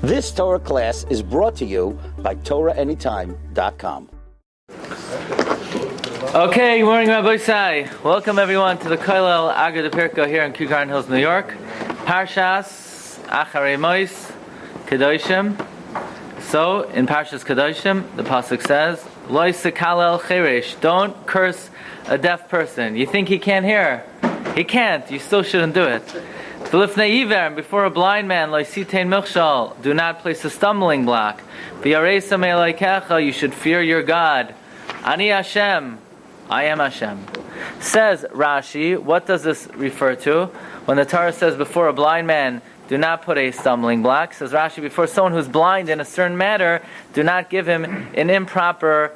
This Torah class is brought to you by TorahAnytime.com. Okay, good morning, Rabbi Glatstein. Welcome everyone to the Kollel Agad Pirko here in Kew Garden Hills, New York. Parshas, Acharei Mois, Kedoshim. So, in Parshas Kedoshim, the pasuk says, Lo yisekalel cheresh, don't curse a deaf person. You think he can't hear? He can't. You still shouldn't do it. V'lifnei iver, before a blind man, lo yisitein milchshal, do not place a stumbling block. V'yareisam elokecha, you should fear your God. Ani Hashem, I am Hashem. Says Rashi, what does this refer to? When the Torah says before a blind man, do not put a stumbling block. Says Rashi, before someone who's blind in a certain matter, do not give him an improper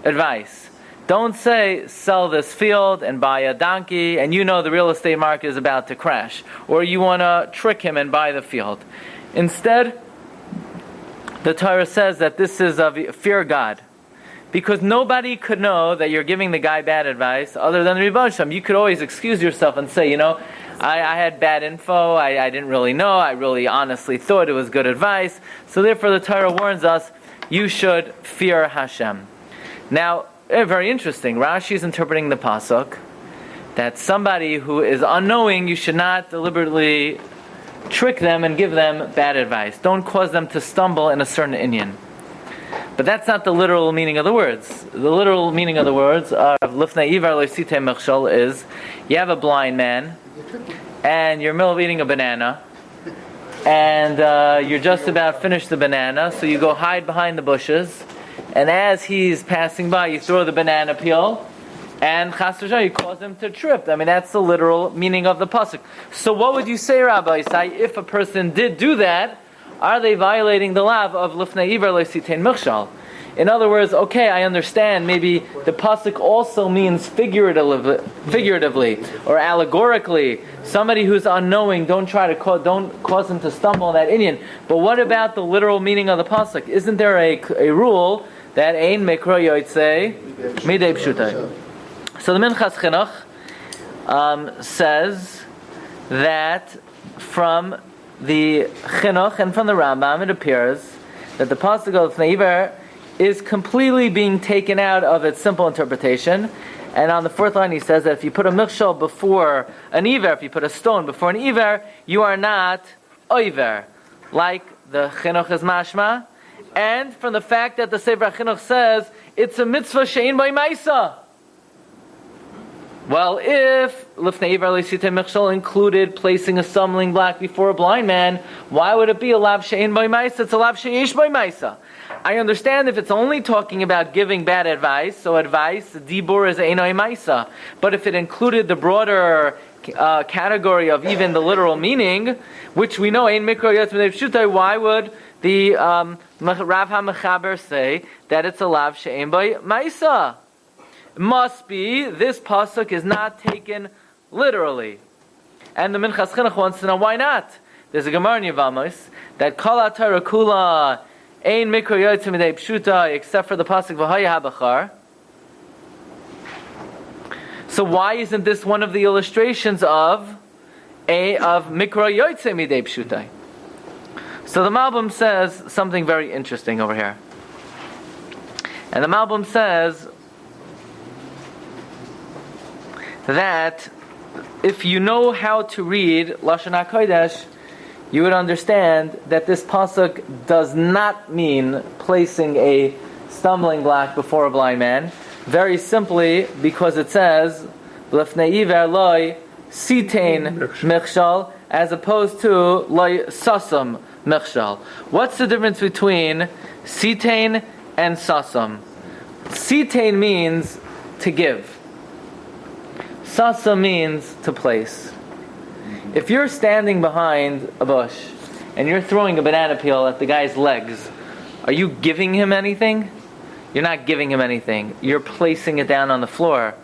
advice. Don't say, sell this field and buy a donkey, and you know the real estate market is about to crash. Or you want to trick him and buy the field. Instead, the Torah says that this is of fear God. Because nobody could know that you're giving the guy bad advice other than the Rebbe Shem. You could always excuse yourself and say, I had bad info, I didn't really know, I really honestly thought it was good advice. So therefore the Torah warns us, you should fear Hashem. Now, very interesting, Rashi is interpreting the pasuk that somebody who is unknowing, you should not deliberately trick them and give them bad advice. Don't cause them to stumble in a certain inyan. But that's not the literal meaning of the words. The literal meaning of the words of Lifnei Ivar Lo Yisitei Milchshal is, you have a blind man, and you're in the middle of eating a banana, and you're just about finished the banana, so you go hide behind the bushes, and as he's passing by, you throw the banana peel, and chas v'shalom, you cause him to trip. I mean, that's the literal meaning of the pasuk. So what would you say, Rabbi Isai, if a person did do that? Are they violating the law of Lifnei Ivar Lo Yisitein Milchshal? In other words, okay, I understand, maybe the pasuk also means figuratively or allegorically. Somebody who's unknowing, don't cause him to stumble in that inyan. But what about the literal meaning of the pasuk? Isn't there a rule that ein mikra yotzei midei pshutai? So the Minchas Chinuch says that from the Chinuch and from the Rambam it appears that the pasuk of Lifnei Ivar is completely being taken out of its simple interpretation. And on the fourth line he says that if you put a milchshal before an iver, if you put a stone before an iver, you are not oiver, like the Chinuch is mashma. And from the fact that the Sefer Chinuch says it's a mitzvah she'ein by maisa. Well, if Lifnei Ivar Lo Yisitei Milchshal included placing a stumbling block before a blind man, why would it be a lav she'ein by maisa? It's a lav she'yesh by maisa. I understand if it's only talking about giving bad advice, so advice, dibur is einoi maisa. But if it included the broader category of even the literal meaning, which we know ein mikra yotz midei pshutai, why would the Rav HaMechaber say that it's a lav she'ein by maisa? Must be this pasuk is not taken literally, and the Minchas Chinuch wants to know why not. There's a Gemara in Yevamos that Kol Torah Kula ein mikra yotzei midei pshuta, except for the pasuk v'haya habachar. So why isn't this one of the illustrations of mikra yotzei midei pshuta? So the Malbim says something very interesting over here, and the Malbim says that if you know how to read Lashon HaKodesh, you would understand that this pasuk does not mean placing a stumbling block before a blind man. Very simply, because it says Lifnei Ivar Lo Yisitein Milchshal, as opposed to Lo Sasam Milchshal. What's the difference between Sitein and Sasam? Sitein means to give. Sasa means to place. If you're standing behind a bush and you're throwing a banana peel at the guy's legs, are you giving him anything? You're not giving him anything. You're placing it down on the floor.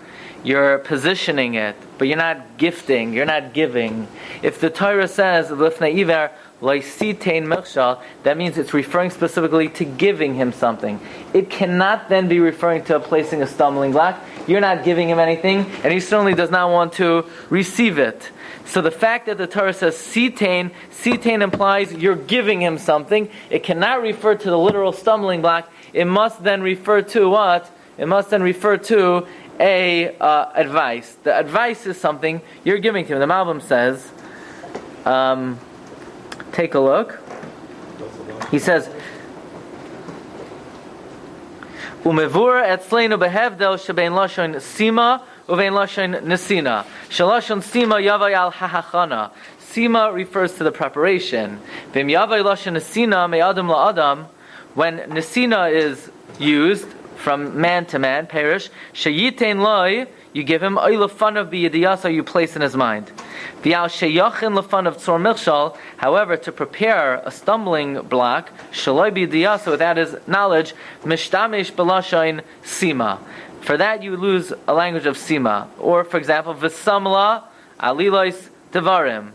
You're positioning it, but you're not gifting, you're not giving. If the Torah says, Lifnei Ivar Lo Yisitein Milchshal, that means it's referring specifically to giving him something. It cannot then be referring to placing a stumbling block. you're not giving him anything, and he certainly does not want to receive it. So the fact that the Torah says sitain implies you're giving him something. It cannot refer to the literal stumbling block. It must then refer to what? It must then refer to advice. The advice is something you're giving to him. The Malbim says, take a look. He says, Umevur etzleinu behevdel shebein lashon sima uvein lashon nesina. Shalashon sima yavai al hahachana. Sima refers to the preparation. Vim yavai lashon nesina me'adam la'adam. When nesina is used from man to man, perish, sheyitein loy, you give him oilafanav biyadiyasa, you place in his mind. V'al sheyachin lafanav tzor milchal, however, to prepare a stumbling block, shaloi biyadiyasa, without his knowledge, mishtamish b'lashain sima. For that you lose a language of sima. Or, for example, v'samla alilois devarim.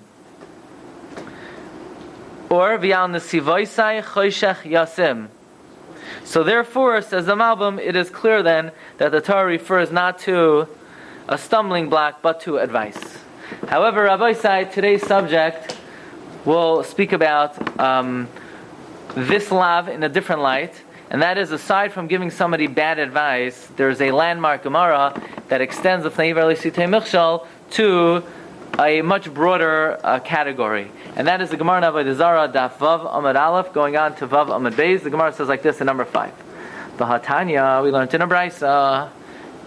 Or v'al nesivoisai choshech yasim. So therefore, says the Malbim, it is clear then that the Torah refers not to a stumbling block, but to advice. However, Rabbi Glatstein, today's subject will speak about this lav in a different light, and that is, aside from giving somebody bad advice, there's a landmark Gemara that extends the Fnei Iver L'Sitei Michshal to a much broader category. And that is the Gemara in Avodah Zarah, Daf Vav Amud Aleph, going on to Vav Amud Beis. The Gemara says like this in number 5. V'hatanya, we learned in a Brisa.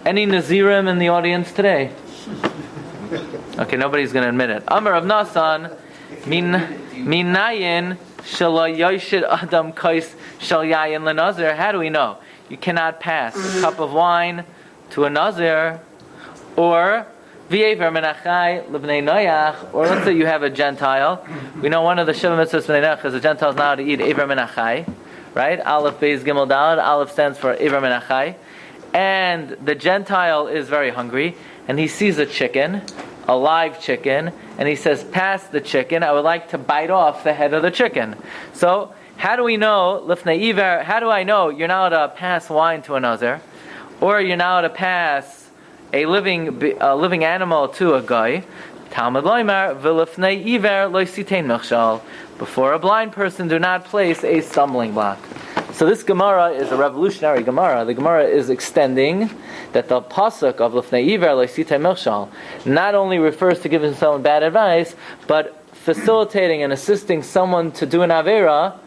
Any Nazirim in the audience today? Okay, nobody's going to admit it. Amar of Nasan, Minayin Shalo Yoshid Adam Kais Shal Yayin Lenazir. How do we know? You cannot pass a cup of wine to a Nazir, or V'yever Menachai L'bnei Noyach, or let's say you have a Gentile. We know one of the Shiva Mitzvahs Bnei Noyach is a Gentile is not allowed to eat Ever Menachai, right? Aleph Beis Gimel Daled. Aleph stands for Ever Menachai. And the Gentile is very hungry, and he sees a chicken, a live chicken, and he says, pass the chicken, I would like to bite off the head of the chicken. So, how do we know, Lifnei Iver, how do I know you're not allowed to pass wine to a Nazir, or you're not allowed to pass a living animal to a guy? Talmud Loimar, V'lifnei Iver lo sitein michshal. Before a blind person, do not place a stumbling block. So this Gemara is a revolutionary Gemara. The Gemara is extending that the pasuk of Lifnei Iver lo sitein michshal not only refers to giving someone bad advice, but facilitating and assisting someone to do an avera.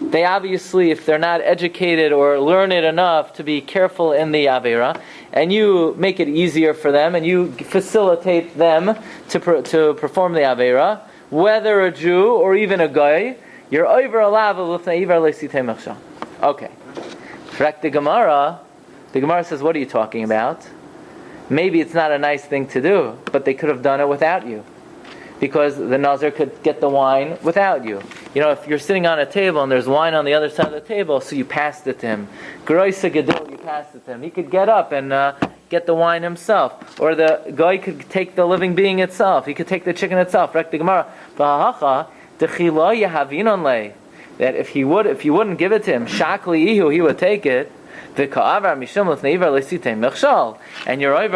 They obviously, if they're not educated or learned enough to be careful in the avera, and you make it easier for them, and you facilitate them to perform the avera, whether a Jew or even a guy, you're over a lav of Lifnei Iver lo sitein michshal. Okay. The Gemara says, what are you talking about? Maybe it's not a nice thing to do, but they could have done it without you. Because the Nazir could get the wine without you. You know, if you're sitting on a table and there's wine on the other side of the table, so you passed it to him. Geroisa Gedol, you passed it to him. He could get up and get the wine himself. Or the guy could take the living being itself. He could take the chicken itself. The Gemara, that if you wouldn't give it to him, Shakli Ihu, he would take it. And you're over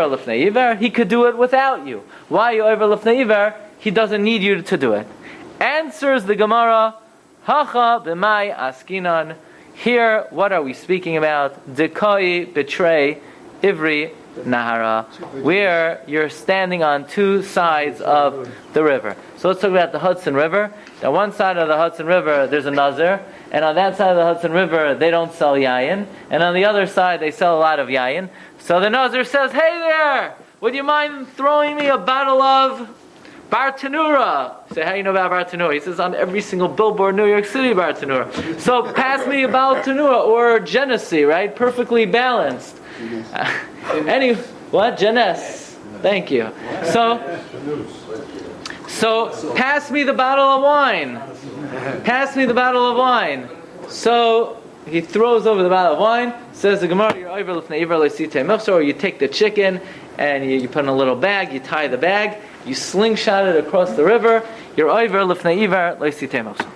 Lifnei Iver, he could do it without you. Why are you over Lifnei Iver? He doesn't need you to do it. Answers the Gemara, Hacha b'mai askinan. Here, what are we speaking about? Dekoi betray Ivri Nahara, where you're standing on two sides of the river. So let's talk about the Hudson River. On one side of the Hudson River, there's a Nazir, and on that side of the Hudson River, they don't sell yayin, and on the other side, they sell a lot of yayin. So the Nazir says, hey there, would you mind throwing me a bottle of Bartanura? You say, how do you know about Bartanura? He says, on every single billboard in New York City, Bartanura. So pass me a Bartanura, or Genesee, right? Perfectly balanced. What? Genes. Thank you. So pass me the bottle of wine. Pass me the bottle of wine. So he throws over the bottle of wine, says the Gemara, you're over Lifnei Iver lo sitein michshal, or you take the chicken and you put in a little bag, you tie the bag, you slingshot it across the river, you're over Lifnei Iver lo sitein michshal.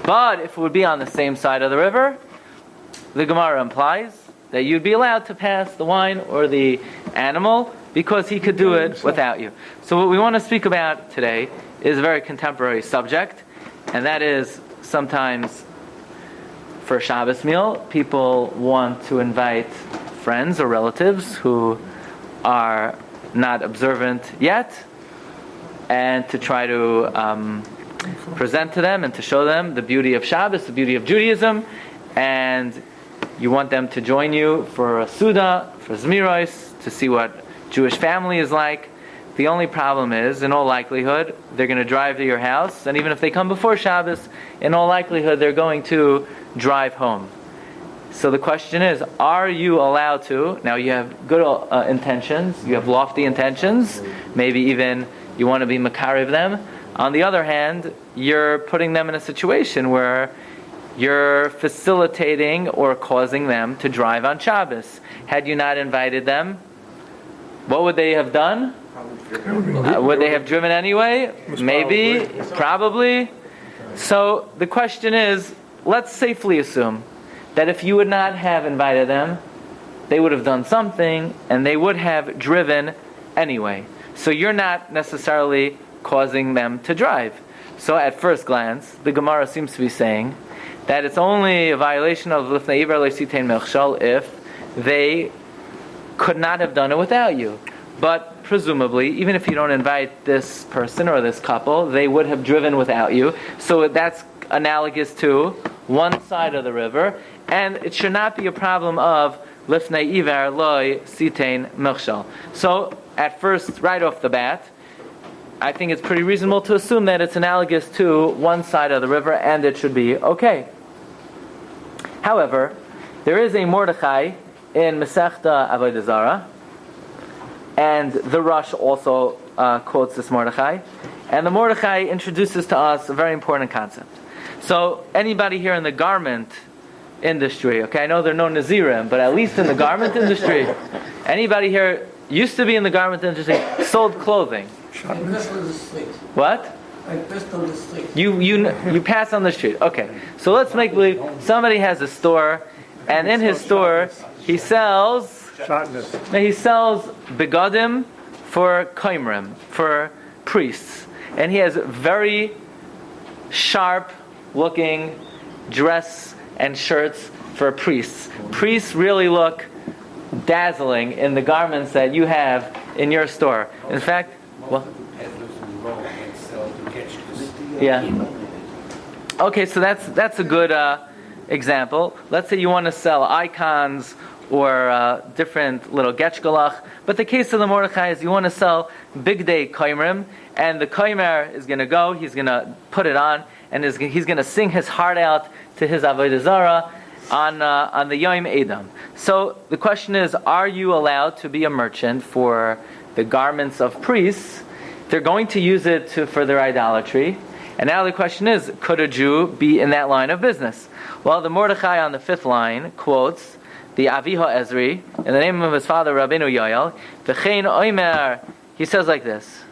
But if it would be on the same side of the river, the Gemara implies that you'd be allowed to pass the wine or the animal because he could do it without you. So what we want to speak about today is a very contemporary subject, and that is sometimes for a Shabbos meal, people want to invite friends or relatives who are not observant yet, and to try to present to them and to show them the beauty of Shabbos, the beauty of Judaism, and you want them to join you for a Suda, for Zmiros, to see what Jewish family is like. The only problem is, in all likelihood, they're going to drive to your house, and even if they come before Shabbos, in all likelihood, they're going to drive home. So the question is, are you allowed to? Now you have good intentions, you have lofty intentions, maybe even you want to be makarev them. On the other hand, you're putting them in a situation where you're facilitating or causing them to drive on Shabbos. Had you not invited them, what would they have done? Would they have driven anyway? Maybe, probably. So the question is, let's safely assume that if you would not have invited them, they would have done something and they would have driven anyway. So you're not necessarily causing them to drive. So at first glance, the Gemara seems to be saying that it's only a violation of Lifnei Iver Le'Sitein Melchshal if they could not have done it without you. But presumably, even if you don't invite this person or this couple, they would have driven without you. So that's analogous to one side of the river, and it should not be a problem of Lifnei Iver Le'Sitein Melchshal. So at first, right off the bat, I think it's pretty reasonable to assume that it's analogous to one side of the river, and it should be okay. However, there is a Mordechai in Masechta Avodah Zarah, and the Rosh also quotes this Mordechai, and the Mordechai introduces to us a very important concept. So, anybody here in the garment industry, okay, I know there are no Nazirim, but at least in the garment industry, anybody here used to be in the garment industry, sold clothing. What? I passed on the street. You pass on the street. Okay. So let's make believe somebody has a store, and in his store he sells begadim for koimrim, for priests, and he has very sharp looking dress and shirts for priests. Priests really look dazzling in the garments that you have in your store. In fact, well, yeah. Okay, so that's a good example. Let's say you want to sell icons or different little getchgalach, but the case of the Mordechai is you want to sell big day koimrim, and the koimer is going to go, he's going to put it on, and he's going to sing his heart out to his avodah zarah on the Yom Edom. So the question is, are you allowed to be a merchant for the garments of priests? They're going to use it for their idolatry. And now the question is, could a Jew be in that line of business? Well, the Mordechai on the 5th line quotes the Aviha Ezri in the name of his father Rabbeinu Yoel. V'chein oimer, he says like this.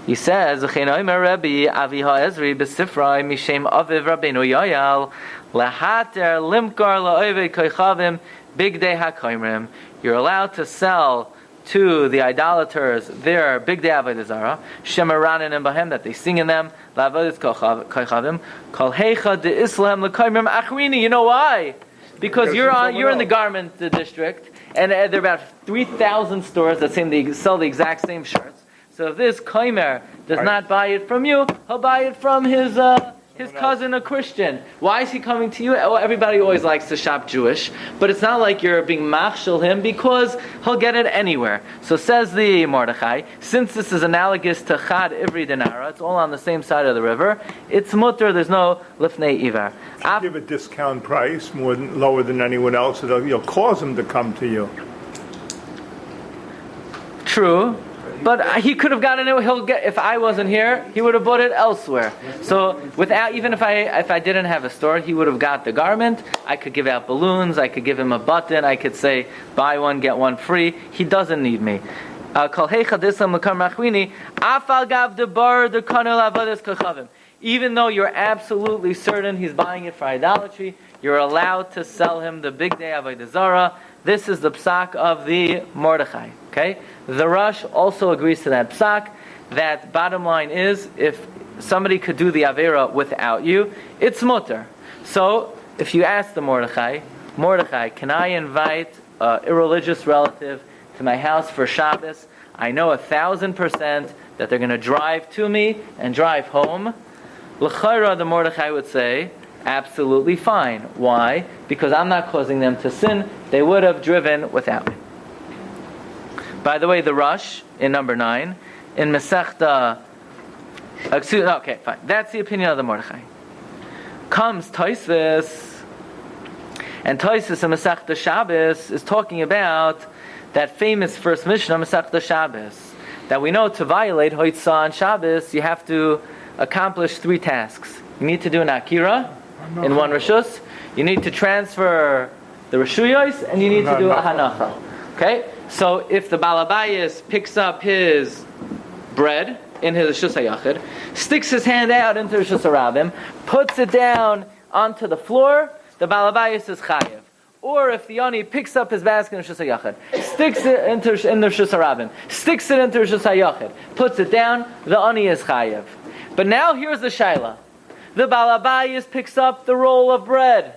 He says, V'chein oimer Rabbi Aviha Ezri b'sifrai mishem aviv Rabbeinu Yoel lehater limkar la'ovei koichavim bigdei hakoimrim. You're allowed to sell to the idolaters their big day avodah zarah, shemaranin and bahem, that they sing in them, la'avodas koichavim, kol heicha de islam l'koimrim achrini. You know why? Because you're in the garment district, and there are about 3,000 stores that sell the exact same shirts. So if this koimer does not buy it from you, he'll buy it from his cousin, a Christian. Why is he coming to you? Well, everybody always likes to shop Jewish, but it's not like you're being machshel him, because he'll get it anywhere. So says the Mordechai, since this is analogous to chad ivri denara, it's all on the same side of the river, it's mutter, there's no lifnei ivar. If you give a discount price lower than anyone else, you'll cause them to come to you. True. But he could have gotten it. If I wasn't here, he would have bought it elsewhere. So even if I didn't have a store, he would have got the garment. I could give out balloons. I could give him a button. I could say buy one get one free. He doesn't need me. even though you're absolutely certain he's buying it for idolatry, you're allowed to sell him the big day avodah zarah. This is the psak of the Mordechai. Okay, the Rosh also agrees to that psak. That bottom line is, if somebody could do the avera without you, it's mutter. So if you ask the Mordechai, can I invite an irreligious relative to my house for Shabbos? I know 1,000% that they're going to drive to me and drive home. L'chayra, the Mordechai would say, absolutely fine. Why? Because I'm not causing them to sin. They would have driven without me. By the way, the Rosh in number 9 in Masechta. Okay, fine. That's the opinion of the Mordechai. Comes Tosfos, and Tosfos in Masechta Shabbos is talking about that famous first Mishnah, Masechta Shabbos, that we know to violate Hoitzah on Shabbos, you have to accomplish 3 tasks. You need to do an Akira in one Rishus, you need to transfer the Rishuyos, and you need to do a Hanacha. Okay? So if the Balabayas picks up his bread in his Rishus HaYachid, sticks his hand out into Rishus HaRabim, puts it down onto the floor, the Balabayas is Chayev. Or if the Ani picks up his basket in Rishus HaYachid, sticks it in the Rishus HaRabim, sticks it into Rishus HaYachid, puts it down, the Ani is Chayev. But now here's the Shaila. The Balabayas picks up the roll of bread.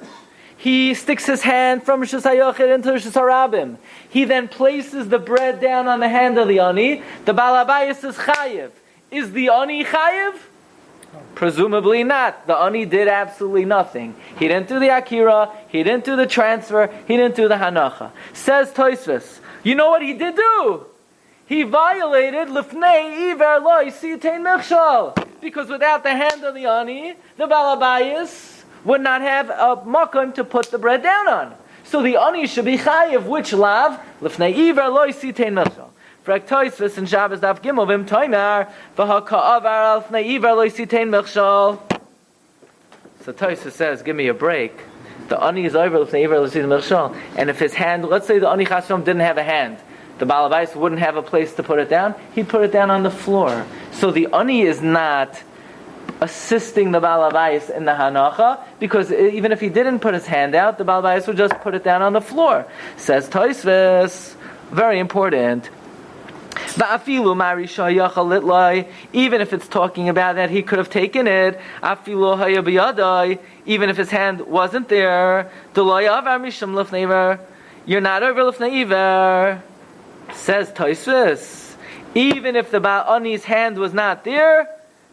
He sticks his hand from Rishus HaYachid into Rishus HaRabim. He then places the bread down on the hand of the Ani. The Balabayas is Chayev. Is the Ani Chayev? Presumably not. The Ani did absolutely nothing. He didn't do the Akira, he didn't do the transfer, he didn't do the Hanacha. Says Tosfos, you know what he did do? He violated Lifnei Iver Lo Sitein Michshal. Because without the hand of the Ani, the Balabayas would not have a makom to put the bread down on. So the Ani should be Chayev, which lav? Lifnei Iver Lo Sitein Michshal. Frag Tosfos in Shabbos Daf Gimel Vim Toimer v'haka'avar al Lifnei Iver Lo Sitein Michshal. So Tosfos says, give me a break. The Ani is over Lifnei Iver Lo Sitein Michshal. And if his hand, let's say the Ani Chas V'Shalom didn't have a hand, the Balabais wouldn't have a place to put it down, he'd put it down on the floor. So the Ani is not assisting the Balabais in the Hanacha, because even if he didn't put his hand out, the Balabais would just put it down on the floor. Says Tosfos, very important. Even if it's talking about that he could have taken it, even if his hand wasn't there, you're not over Lifnei Iver. Says Tosfos, even if the Ba'ani's hand was not there,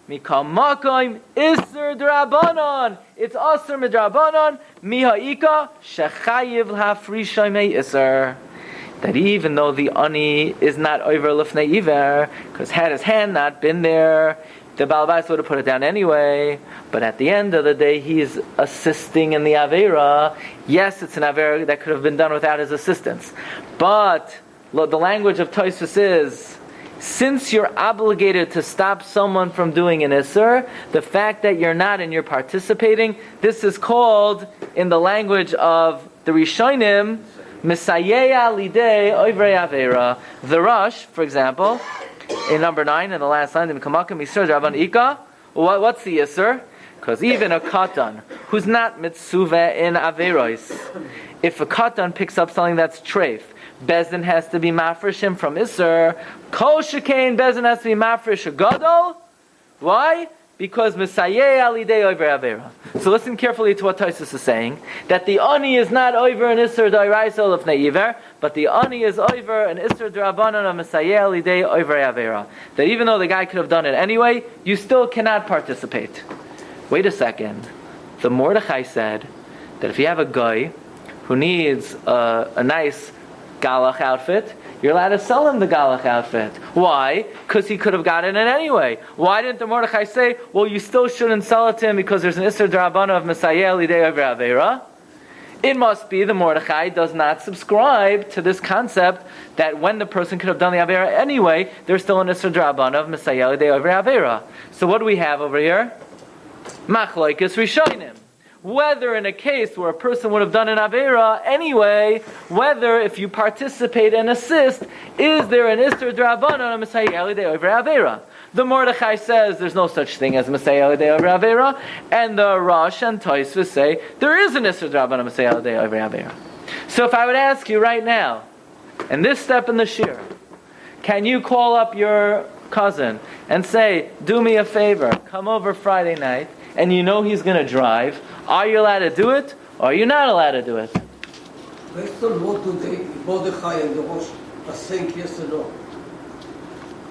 Mikal Makoim Isser D'Rabanan. It's Asr Midrabanan, Miha'ika Shechayiv L'Hafrisha Mei Isser. That even though the Ani is not over Lifnei Iver, because had his hand not been there, the Balabais would have put it down anyway. But at the end of the day, he's assisting in the Avera. Yes, it's an Avera that could have been done without his assistance. But the language of Tosfos is, since you're obligated to stop someone from doing an Isser, the fact that you're not and you're participating, this is called, in the language of the Rishonim, Misayeya Lidei Oivrei Avera. The Rosh, for example, in number 9, in the last line, what's the Isser? Because even a Katan, who's not Mitzuve in Averos, if a Katan picks up something that's treif, Bezdin has to be mafresh him from Isser. Kol Shekain, Bezdin has to be mafresh a Gadol. Why? Because Misayeh Alidei over Avera. So listen carefully to what Tosfos is saying. That the Ani is not over an Isser D'Oraisa of Neiver, but the Ani is over an Isser D'Rabanan of Misayeh Alidei over Avera. That even though the guy could have done it anyway, you still cannot participate. Wait a second. The Mordechai said that if you have a guy who needs a nice Galach outfit, you're allowed to sell him the Galach outfit. Why? Because he could have gotten it anyway. Why didn't the Mordechai say, well, you still shouldn't sell it to him because there's an Isser D'Rabana of Messiah Lidei over Avera? It must be the Mordechai does not subscribe to this concept that when the person could have done the Avera anyway, there's still an Isser D'Rabana of Messiah Lidei over Avera. So what do we have over here? Machlokes Rishonim. Whether in a case where a person would have done an Avera anyway, whether if you participate and assist, is there an Isser D'Rabbanan on Messiah Elidei over Avera? The Mordechai says there's no such thing as Masei Alidei Over Avera, and the Rosh and Tosfos say there is an Isser D'Rabbanan Masei Alidei Over Avera. So if I would ask you right now, in this step in the Shiur, can you call up your cousin and say, do me a favor, come over Friday night, and you know he's going to drive, are you allowed to do it, or are you not allowed to do it? Based on what do they, Mordechai and the Rosh, are saying yes or no?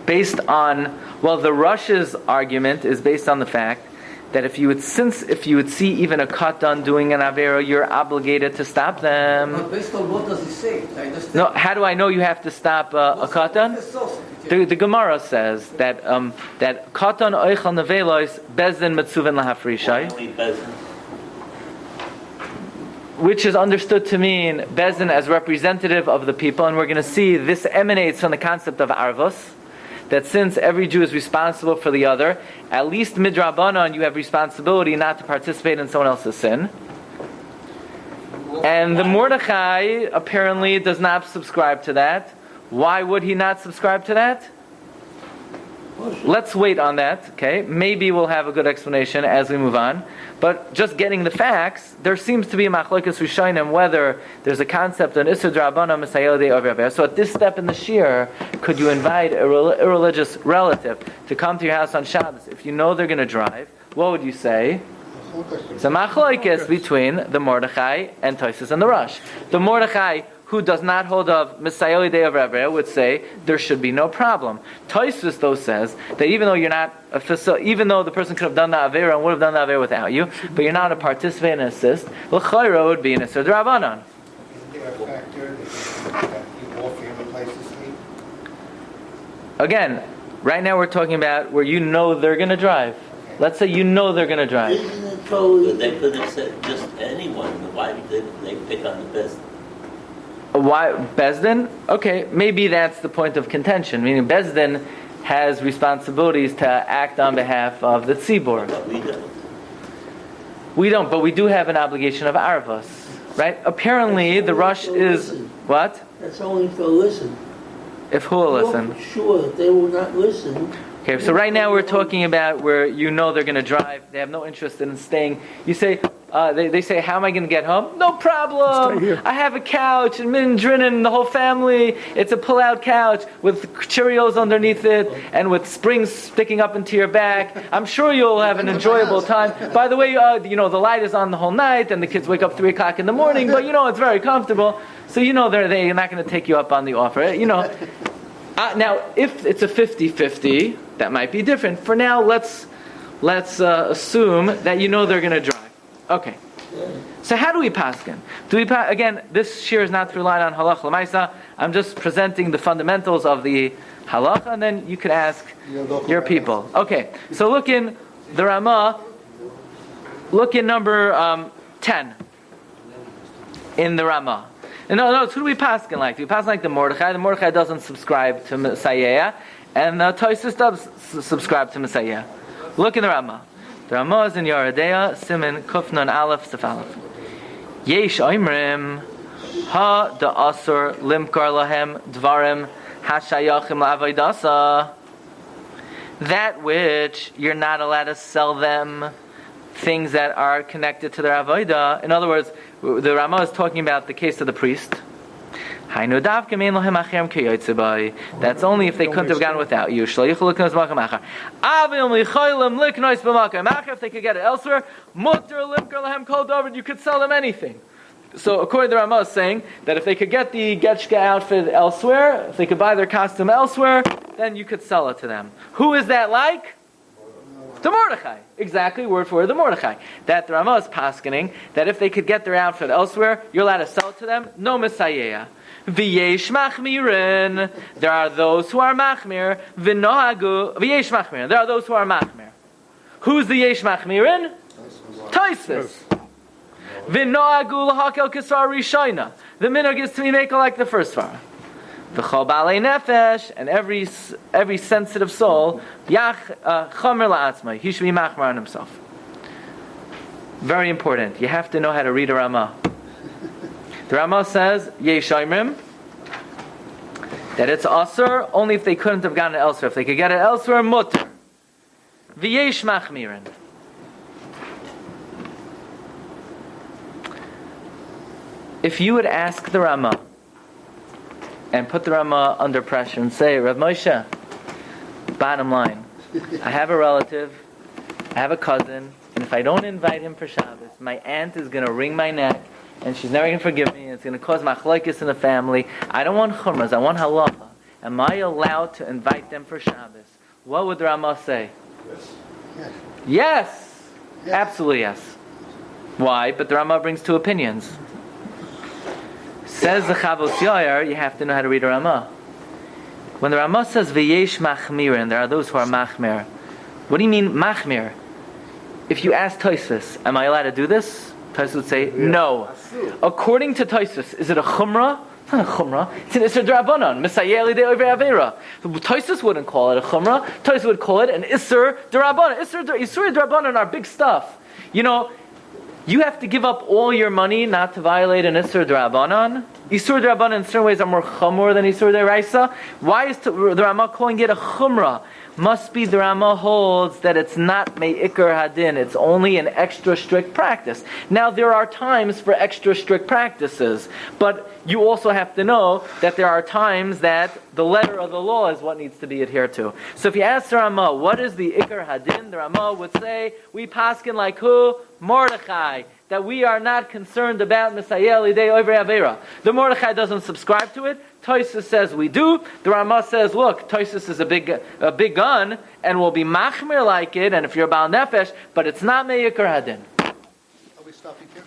Based on, well, the Rosh's argument is based on the fact that if you would see even a katan doing an avera, you're obligated to stop them. But based on what does he say? I understand. No, how do I know you have to stop a katan? The Gemara says that that katan oichal nevelos bezdin metzuven lahafrishai, which is understood to mean bezdin as representative of the people, and we're going to see this emanates from the concept of arvos. That since every Jew is responsible for the other, at least midrabanan, you have responsibility not to participate in someone else's sin. And the Mordechai apparently does not subscribe to that. Why would he not subscribe to that? Let's wait on that, okay? Maybe we'll have a good explanation as we move on. But just getting the facts, there seems to be a machlokes rishonim whether there's a concept of Isser D'Rabbanan Masei Alidei Over Avera. So at this step in the Shiur, could you invite a irreligious relative to come to your house on Shabbos? If you know they're going to drive, what would you say? It's a machlokes between the Mordechai and Tosfos and the Rosh. The Mordechai, who does not hold of Masei Alidei Over Avera, would say there should be no problem. Tosfos though says that even though you're not even though the person could have done the avera and would have done the avera without you, but you're not a participant and assist, l'chayra would be an Isser D'Rabbanan. Is there a factor that you all family places sleep? Again, right now we're talking about where you know they're going to drive. Let's say you know they're going to drive. Isn't it totally? But they could have said just anyone. Why did they pick on the best? Why Bezdin? Okay, maybe that's the point of contention. Meaning Bezdin has responsibilities to act on behalf of the tzibur. But we don't. We don't, but we do have an obligation of arvos, right? Apparently, the Rosh is what? That's only if they'll listen. If who will listen? You're sure that they will not listen. Okay, so right now we're talking about where you know they're going to drive. They have no interest in staying. You say, they say, how am I going to get home? No problem. Stay here. I have a couch and Mindrinin, the whole family. It's a pull-out couch with Cheerios underneath it and with springs sticking up into your back. I'm sure you'll have an enjoyable time. By the way, the light is on the whole night and the kids wake up 3 o'clock in the morning, but it's very comfortable. So they're not going to take you up on the offer. Now, if it's a 50-50, that might be different. For now, let's assume that they're going to drive. Okay. So how do we paskin? Again, this shiur is not to rely on halach l'maisa. I'm just presenting the fundamentals of the halach, and then you could ask your people. Okay. So look in the Ramah. Look in number 10 in the Ramah. No, who do we paskin like? Do we paskin like the Mordechai? The Mordechai doesn't subscribe to Messiah, and the Tosfos does subscribe to Messiah. Look in the Ramah. The Ramah is in Yeridea, Siman Kufnan Aleph Sef Aleph. Yesh Oimrim Ha Da Asur Limkar Lahem Dvarim Hashayachim La'avaydasa. That which you're not allowed to sell them things that are connected to their avodah. In other words, the Ramah is talking about the case of the priest. That's only if they couldn't have gone without you. If they could get it elsewhere, you could sell them anything. So according to Ramah is saying that if they could get the Getchka outfit elsewhere, if they could buy their costume elsewhere, then you could sell it to them. Who is that like? The Mordechai. Exactly, word for word, the Mordechai. That the Ramah is paskening that if they could get their outfit elsewhere, you're allowed to sell it to them. No Messiah. V'yesh machmirin. There are those who are machmir. V'nohagu. V'yesh machmirin. There are those who are machmir. Who's the yesh machmirin? Tosfos. V'nohagu l'hakel kisar rishayna. The minhag is to be makel like the first far. V'chol b'alei nefesh, and every sensitive soul, yach chomer la'atzmai. He should be machmir on himself. Very important. You have to know how to read a Ramah. The Ramah says, Yesh Oimrim, that it's asur only if they couldn't have gotten it elsewhere. If they could get it elsewhere, mutter. V'yesh machmirin. If you would ask the Rama and put the Rama under pressure and say, Rav Moshe, bottom line, I have a relative, I have a cousin, and if I don't invite him for Shabbos, my aunt is going to wring my neck, and she's never going to forgive me, and it's going to cause machlokes in the family. I don't want chumras, I want halacha. Am I allowed to invite them for Shabbos? What would the Rama say? Yes. Absolutely yes. Why? But the Rama brings two opinions. Says the Chavos Yair, you have to know how to read a Rama. When the Rama says v'yesh machmirin, there are those who are machmir. What do you mean machmir? If you ask Tosfos, am I allowed to do this? Tosfos would say no. According to Tosfos, is it a chumrah? It's not a chumrah. It's an isser d'Rabbanan. Misayeh lidei over avera. Tosfos wouldn't call it a chumrah. Tosfos would call it an isser d'Rabbanan. Isser d'Rabbanan are big stuff. You know, you have to give up all your money not to violate an Isur D'Rabbanan. Isur D'Rabbanan in certain ways are more chumur than Isur D'Oraisa. Why is the Rama calling it a chumrah? Must be the Rama holds that it's not me'ikar hadin, it's only an extra strict practice. Now there are times for extra strict practices, but you also have to know that there are times that the letter of the law is what needs to be adhered to. So if you ask the Rama, what is the ikar hadin? The Rama would say, we paskin like who? Mordechai. That we are not concerned about Misayel Idei Over Avera. The Mordechai doesn't subscribe to it. Tosfos says we do. The Rama says, look, Tosfos is a big gun, and will be machmir like it, and if you're a Baal Nefesh, but it's not Me'ikar Hadin. Are we stopping here?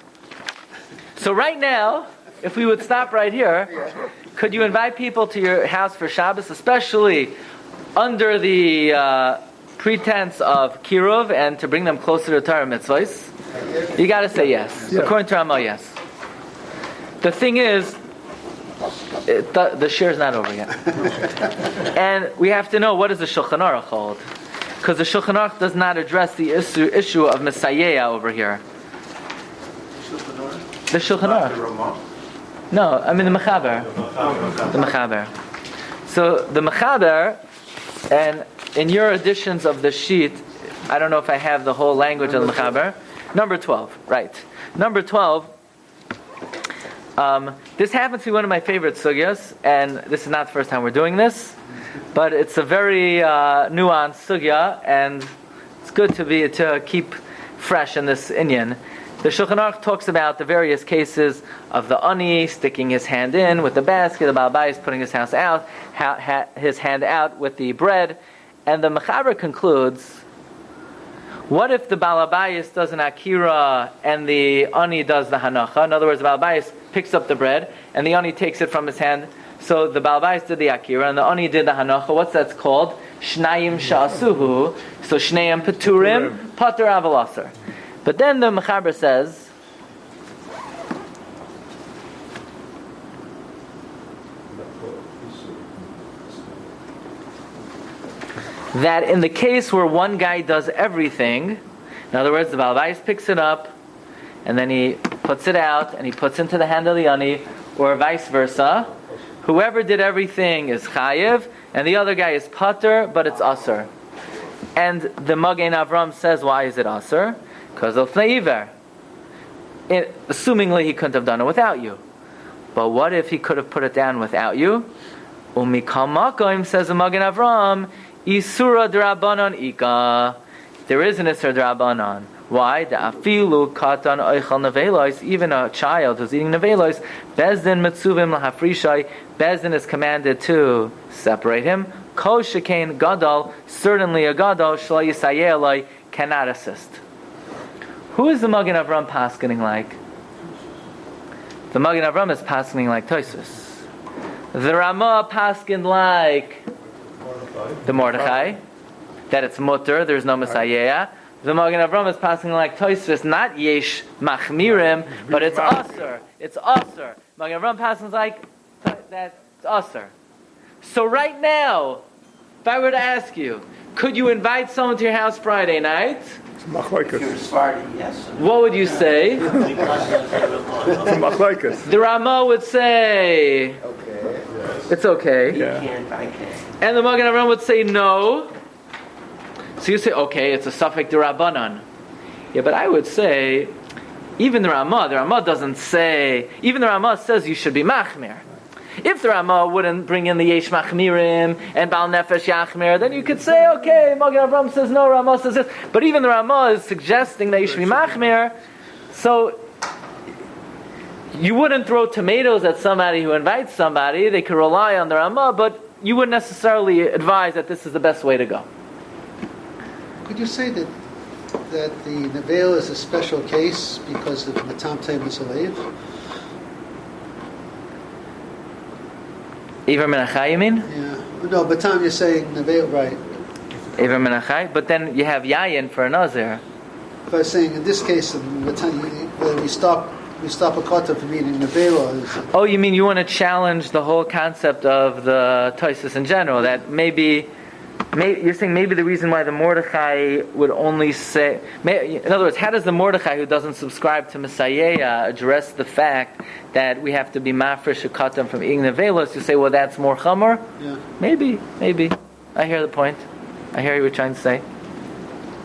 So right now, if we would stop right here, could you invite people to your house for Shabbos, especially under the pretense of Kiruv, and to bring them closer to Torah mitzvahs? You got to say yes. Yeah. According to Rama, yes. The thing is, the shiur is not over yet. And we have to know, what does the Shulchan Aruch hold? Because the Shulchan Aruch does not address the issue of Messiah over here. The Shulchan Aruch. No, I mean the Mechaber. The Mechaber. So the Mechaber, and in your editions of the sheet, I don't know if I have the whole language of the Mechaber. Number 12, right. Number 12, this happens to be one of my favorite sugyas, and this is not the first time we're doing this, but it's a very nuanced sugya, and it's good to keep fresh in this inyan. The Shulchan Aruch talks about the various cases of the ani sticking his hand in with the basket, the Baal Bayis putting his hand out with the bread, and the Mechaber concludes, what if the Baal Bayis does an akira and the ani does the hanacha? In other words, the Baal Bayis picks up the bread and the ani takes it from his hand. So the Baal Bayis did the akira and the ani did the hanacha. What's that called? Shnayim sha'asuhu. So shnayim peturim, pater avalasar. But then the Mechaber says, that in the case where one guy does everything, in other words, the Baal Bayis picks it up, and then he puts it out, and he puts into the hand of the ani, or vice versa, whoever did everything is chayiv, and the other guy is pater, but it's aser. And the Magen Avram says, why is it aser? Because of neiver. Assumingly he couldn't have done it without you. But what if he could have put it down without you? Umikal makom, says the Magen Avram, Isura d'Rabbanan ika. There is an Isur d'Rabbanan. Why? The afilu katan oichal nevelos. Even a child who's eating nevelos, Bezdin mitzuvim lahafrishai. Bezdin is commanded to separate him. Kol shekain gadol. Certainly a gadol shlo yisayeh eloi cannot assist. Who is the Magen Avram paskening like? The Magen Avram is paskening like Tosfos. The Rama paskened like the Mordechai, that it's mutter, there's no Messiah. The Magen Avram is passing like Tosfos, not yesh machmirim, but it's aser. It's aser. Magen Avram passing like that, it's aser. So right now, if I were to ask you, could you invite someone to your house Friday night? If you're Sephardi, yes. What would you say? The Rama would say, it's okay. You can't, I can't. And the Magen Avram would say no. So you say, okay, it's a suffix d'Rabbanan. Yeah, but I would say, even the Ramah doesn't say, even the Ramah says you should be machmir. If the Ramah wouldn't bring in the yesh machmirim and bal nefesh yachmir, then you could say, okay, Magen Avraham says no, Ramah says this. But even the Ramah is suggesting that you should be machmir, so you wouldn't throw tomatoes at somebody who invites somebody. They could rely on the Ramah, but you wouldn't necessarily advise that this is the best way to go. Could you say that the Nevel is a special case because of Matam Tevis Alev? Iver Menachai, you mean? Yeah. No, Matam you're saying Nevel, right. Iver Menachai, but then you have Yayin for a Nazir. If I was saying in this case, Matam, we stop a kata from eating Nevel. Oh, you mean you want to challenge the whole concept of the Toisus in general, that maybe you're saying maybe the reason why the Mordechai would only say... In other words, how does the Mordechai who doesn't subscribe to Messiah address the fact that we have to be mafresh a katan from eating nevelos? You say, well, that's more chamor? Yeah. Maybe. I hear the point. I hear what you're trying to say.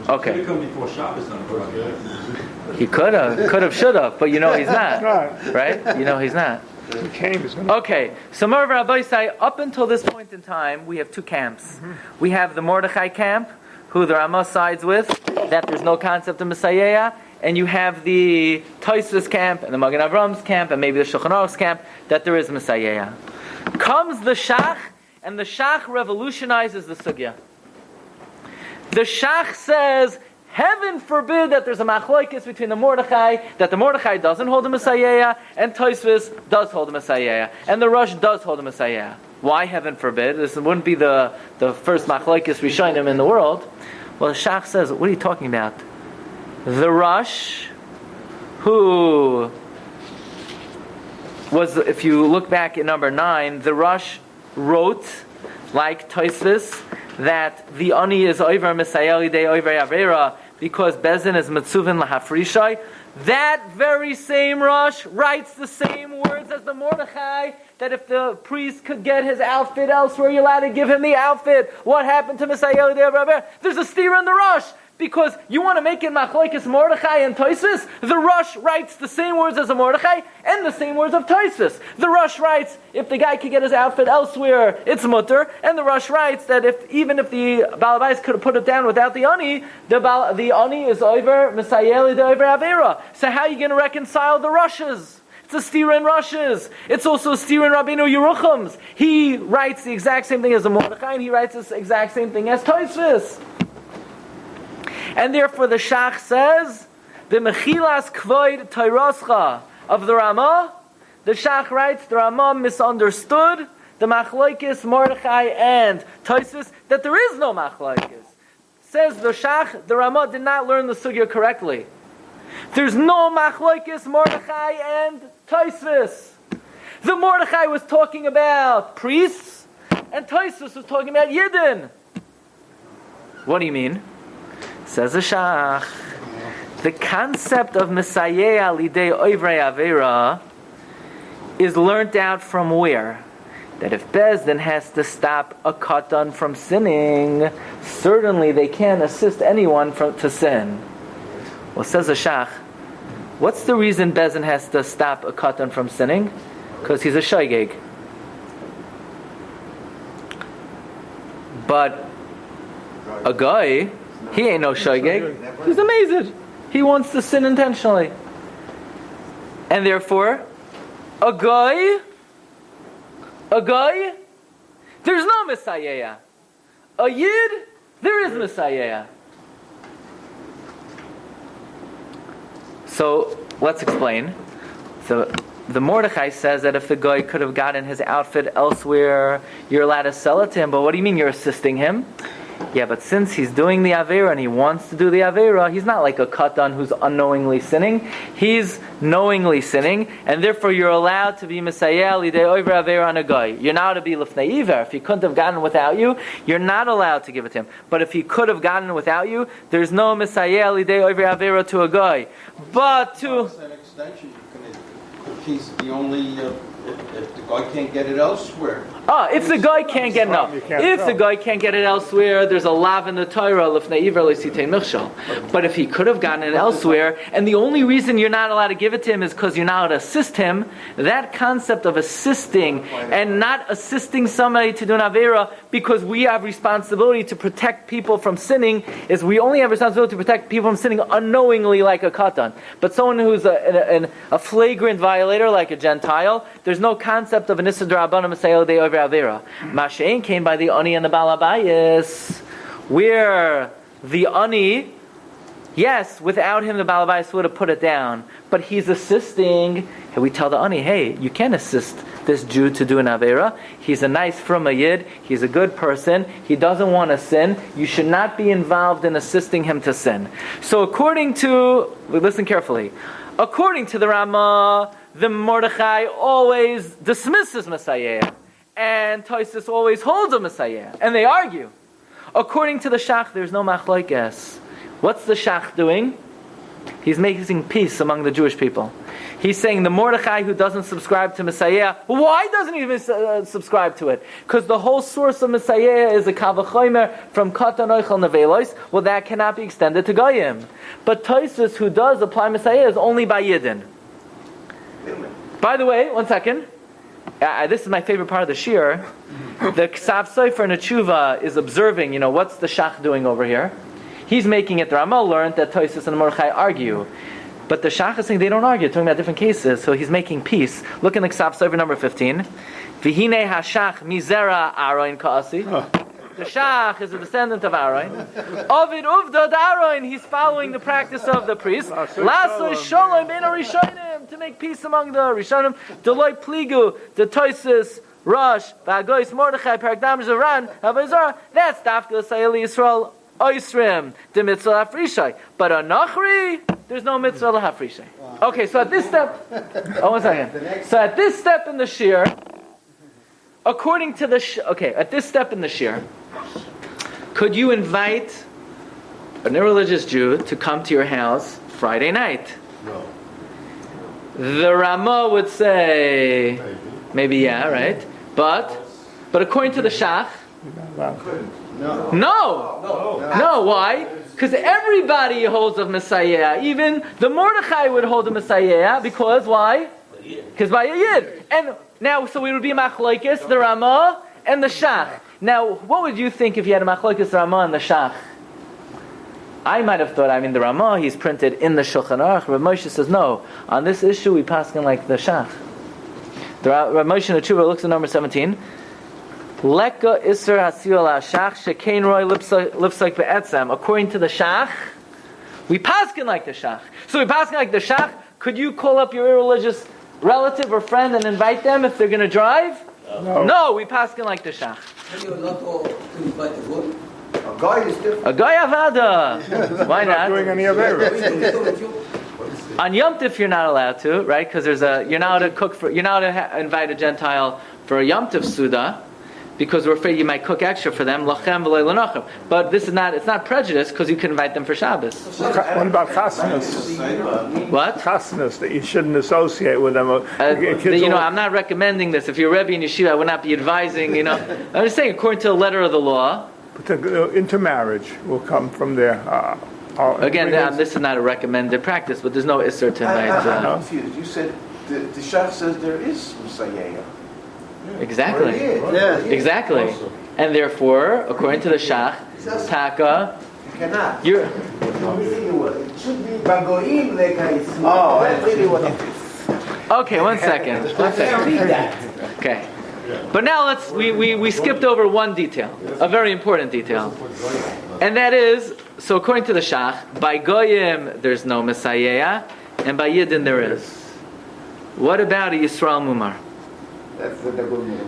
Okay. He could come before Shabbos on Friday. He could have, should have, but you know he's not. Right? You know he's not. He came. Okay, so Marav Rabbi say, up until this point in time, we have two camps. We have the Mordechai camp, who the Ramah sides with, that there's no concept of Messiah, and you have the Tosfos camp, and the Magen Avram's camp, and maybe the Shulchan Aruch's camp, that there is Messiah. Comes the Shach, and the Shach revolutionizes the Sugya. The Shach says, heaven forbid that there's a machlokes between the Mordechai, that the Mordechai doesn't hold the Messiah, and Tosfos does hold the Messiah, and the Rosh does hold the Messiah. Why heaven forbid? This wouldn't be the first machlokes Rishonim in the world. Well, the Shach says, what are you talking about? The Rosh, who was, if you look back at number 9, the Rosh wrote, like Tosfos, that the ani is over Messiah lidei over Avera because Bezin is mitzuvin lahafrishai. That very same Rosh writes the same words as the Mordechai, that if the priest could get his outfit elsewhere, you're allowed to give him the outfit. What happened to Messiah lidei over Avera? There's a steer in the Rosh. Because you want to make it machlokes Mordechai and Tosfos, the Rosh writes the same words as a Mordechai and the same words of Tosfos. The Rosh writes, if the guy could get his outfit elsewhere, it's mutter. And the Rosh writes that even if the Baal Bayis could have put it down without the ani, the ani is over Messiah over Avera. So how are you going to reconcile the Roshes? It's a steer in Roshes. It's also a steer in Rabbeinu Yerucham's. He writes the exact same thing as a Mordechai, and he writes the exact same thing as Tosfos. And therefore the Shach says, the Mechilas Kvoid Tairoscha of the Ramah, the Shach writes, the Ramah misunderstood the machlokes Mordechai and Tosfos, that there is no machlokes. Says the Shach, the Ramah did not learn the sugya correctly. There's no machlokes Mordechai and Tosfos. The Mordechai was talking about priests, and Tosfos was talking about Yidden. What do you mean? Says the Shach, the concept of Messiah lidei ovrei avera is learnt out from where? That if Bezdin has to stop a katan from sinning, certainly they can't assist anyone to sin. Well, says the Shach, what's the reason Bezdin has to stop a katan from sinning? Because he's a shoygeg. But a guy, he ain't no shoygeg. He's amazed. He wants to sin intentionally. And therefore, a guy, there's no Messiah. A Yid, there is Messiah. So, let's explain. So, the Mordechai says that if the guy could have gotten his outfit elsewhere, you're allowed to sell it to him. But what do you mean you're assisting him? Yeah, but since he's doing the Avera and he wants to do the Avera, he's not like a Katan who's unknowingly sinning. He's knowingly sinning, and therefore you're allowed to be Messiah lidei over Avera on a guy. You're not to be Lifnei Iver. If he couldn't have gotten without you, you're not allowed to give it to him. But if he could have gotten without you, there's no Messiah lidei over Avera to a guy. But to... An extension, if he's the only If the guy can't get it elsewhere. If the guy can't get You can't if tell. the guy can't get it elsewhere, there's a lav in the Torah lifnei iver le'sitein michshal. But if he could have gotten it elsewhere, and the only reason you're not allowed to give it to him is because you're not allowed to assist him, that concept of assisting and not assisting somebody to do an avera because we have responsibility to protect people from sinning is we only have responsibility to protect people from sinning unknowingly like a katan. But someone who's a flagrant violator like a Gentile, there's no concept of an issa d'rabbanan mesayel de over avera. Mashein came by the ani and the balabayis, where the ani, yes, without him the balabayis would have put it down, but he's assisting. And we tell the ani, hey, you can't assist this Jew to do an avera. He's a nice from a yid. He's a good person. He doesn't want to sin. You should not be involved in assisting him to sin. So listen carefully. According to the Rama, the Mordechai always dismisses Messiah, and Tosfos always holds a Messiah, and they argue. According to the Shach, there's no machlokes. What's the Shach doing? He's making peace among the Jewish people. He's saying the Mordechai who doesn't subscribe to Messiah, why doesn't he even subscribe to it? Because the whole source of Messiah is a kavachomer from Katan Oichel Nevelos. Well, that cannot be extended to Goyim. But Tosfos, who does apply Messiah, is only by Yidden. By the way, one second. This is my favorite part of the Shiur. The Ksav Sofer and the Tshuva is observing, what's the Shach doing over here? He's making it. The Rama learned that Tosfos and Mordechai argue. But the Shach is saying they don't argue, talking about different cases. So he's making peace. Look in the Ksav Sofer number 15. V'hinei hashach mizera Aaron ka'asi. The Shach is a descendant of Aaron. Ovid uvdad Aaron, he's following the practice of the priest. Lasso shalom ben Rishonim, to make peace among the Rishonim. Deloy pligu, the Tosfos, Rosh, V'agois Mordechai, Parakdam Zaran, Havazar. That's Dafka Sayeli Yisrael, Oisrim, the mitzvah hafrishai. But on Nachri, there's no mitzvah hafrishai. Okay, so at this step, one second. So at this step in the Shiur, according to the at this step in the Shiur, could you invite an irreligious Jew to come to your house Friday night? No. The Rama would say, maybe yeah, right? But according to the Shach, no. Why? Because everybody holds of Messiah. Even the Mordechai would hold of Messiah. Because why? Because by a Yid. And now, so it would be machlokes, the Rama and the Shach. Now, what would you think if you had a machlokes, the Rama and the Shach? I might have thought, the Rama, he's printed in the Shulchan Aruch. Rav Moshe says, no. On this issue, we pass him like the Shach. Rav Moshe in the Tshuva looks at number 17. Leka Isser Hasiyol HaShach Shekein Roy Lipsok Be'etzem. According to the Shach, we paskin like the Shach. So we paskin like the Shach. Could you call up your irreligious relative or friend and invite them if they're going to drive? No, we paskin like the Shach. You're not to invite a woman. A guy is different. A guy avada. Why not? Doing any avera. On Yom Tif you're not allowed to, right? Because you're not allowed to cook you're not allowed to invite a Gentile for a Yom Tif Suda, because we're afraid you might cook extra for them. Lachem v'lei lanachem. But it's not prejudice because you can invite them for Shabbos. What about chasnas? What? Chasnas, that you shouldn't associate with them. I'm not recommending this. If you're a Rebbe in Yeshiva, I would not be advising. I'm just saying, according to the letter of the law. But intermarriage will come from there. Again, this is not a recommended practice, but there's no isser to invite. I'm confused. You said the Shach says there is Messiah. Exactly. Yeah. Exactly. And therefore, according to the Shach, Taka, You cannot. you're. It should be Bagoim Leka. Oh, that's really what it is. Okay, one second. Okay. But now we skipped over one detail, a very important detail. And that is, so according to the Shach, by Goyim there's no Messiah, and by Yidden there is. What about a Yisrael Mumar?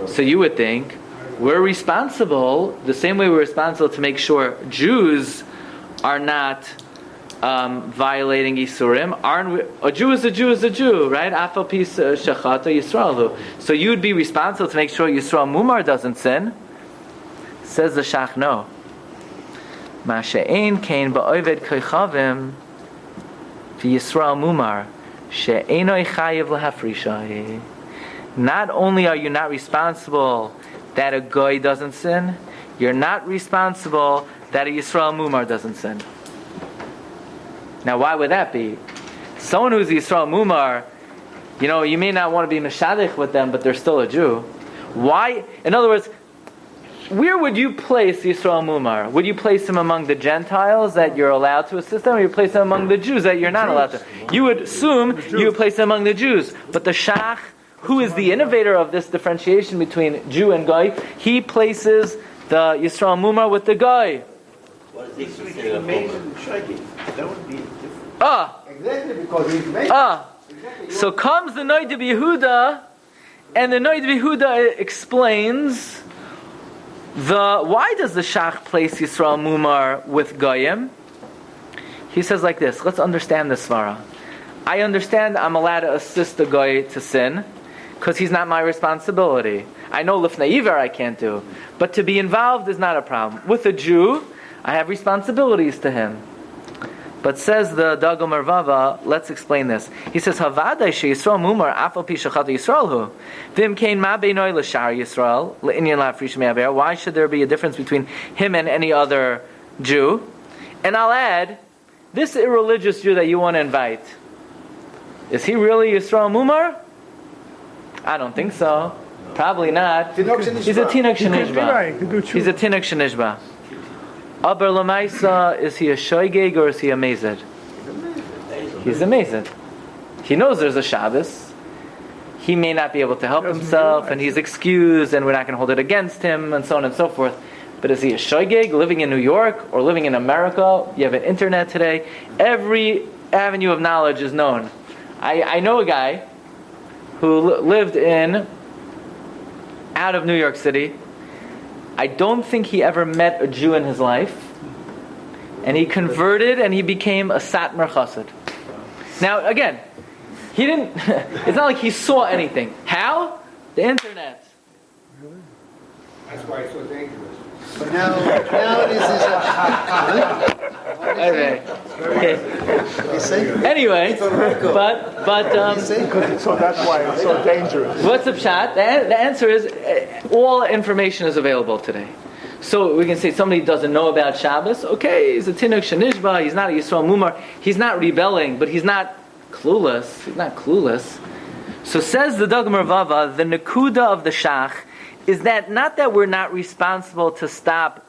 So you would think, we're responsible, the same way we're responsible to make sure Jews are not violating Yisurim. A Jew is a Jew is a Jew, right? Afal pis shechata Yisraelu. So you'd be responsible to make sure Yisrael Mumar doesn't sin. Says the Shach, no. Ma she'ein kein ba'oved koichavim v'Yisrael Mumar she'enoi chayiv lahafrishai. not only are you not responsible that a goy doesn't sin, you're not responsible that a Yisrael Mumar doesn't sin. Now, why would that be? Someone who's a Yisrael Mumar, you may not want to be meshadich with them, but they're still a Jew. Why? In other words, where would you place Yisrael Mumar? Would you place him among the Gentiles that you're allowed to assist them, or you place him among the Jews that you're not allowed to? You would assume you would place him among the Jews. But the Shach, who is the innovator of this differentiation between Jew and Goy, he places the Yisrael Mumar with the Goy. What is he considered a Mumar? That would be different. Exactly, because he's made. So comes the Noid of Yehuda, and the Noid of Yehuda explains why does the Shach place Yisrael Mumar with Goyim? He says like this, let's understand this svara. I understand I'm allowed to assist the Goy to sin, because he's not my responsibility. I know Lifnei Iver I can't do, but to be involved is not a problem. With a Jew, I have responsibilities to him. But says the Dagom Mervava, let's explain this. He says, Havadai she Yisrael Mumar afal pi shechat Yisrael hu. Vim kein ma beinoi l'shar Yisrael le'inyan la'afrish me'aver. Why should there be a difference between him and any other Jew? And I'll add, this irreligious Jew that you want to invite, is he really Yisrael Mumar? I don't think so. Probably not. He's a Tinok Shenishba. He's a Tinok Shenishba. Aber Lamaisa, is he a Shoigeg or is he a Mezid? He's a Mezid. He knows there's a Shabbos. He may not be able to help himself, and he's excused, and we're not going to hold it against him, and so on and so forth. But is he a Shoigeg living in New York or living in America? You have an internet today. Every avenue of knowledge is known. I know a guy who lived out of New York City. I don't think he ever met a Jew in his life. And he converted and he became a Satmar Chassid. Now, again, he didn't, it's not like he saw anything. How? The internet. That's why it's so dangerous. But now it is okay. Anyway, but So that's why it's so dangerous. what's up, chat? The answer is all information is available today. So we can say somebody doesn't know about Shabbos. Okay, he's a Tinuk Shenishba. He's not a Yisrael Mumar. He's not rebelling, but he's not clueless. He's not clueless. So says the Dagom Mervava, the Nakuda of the Shach is that not that we're not responsible to stop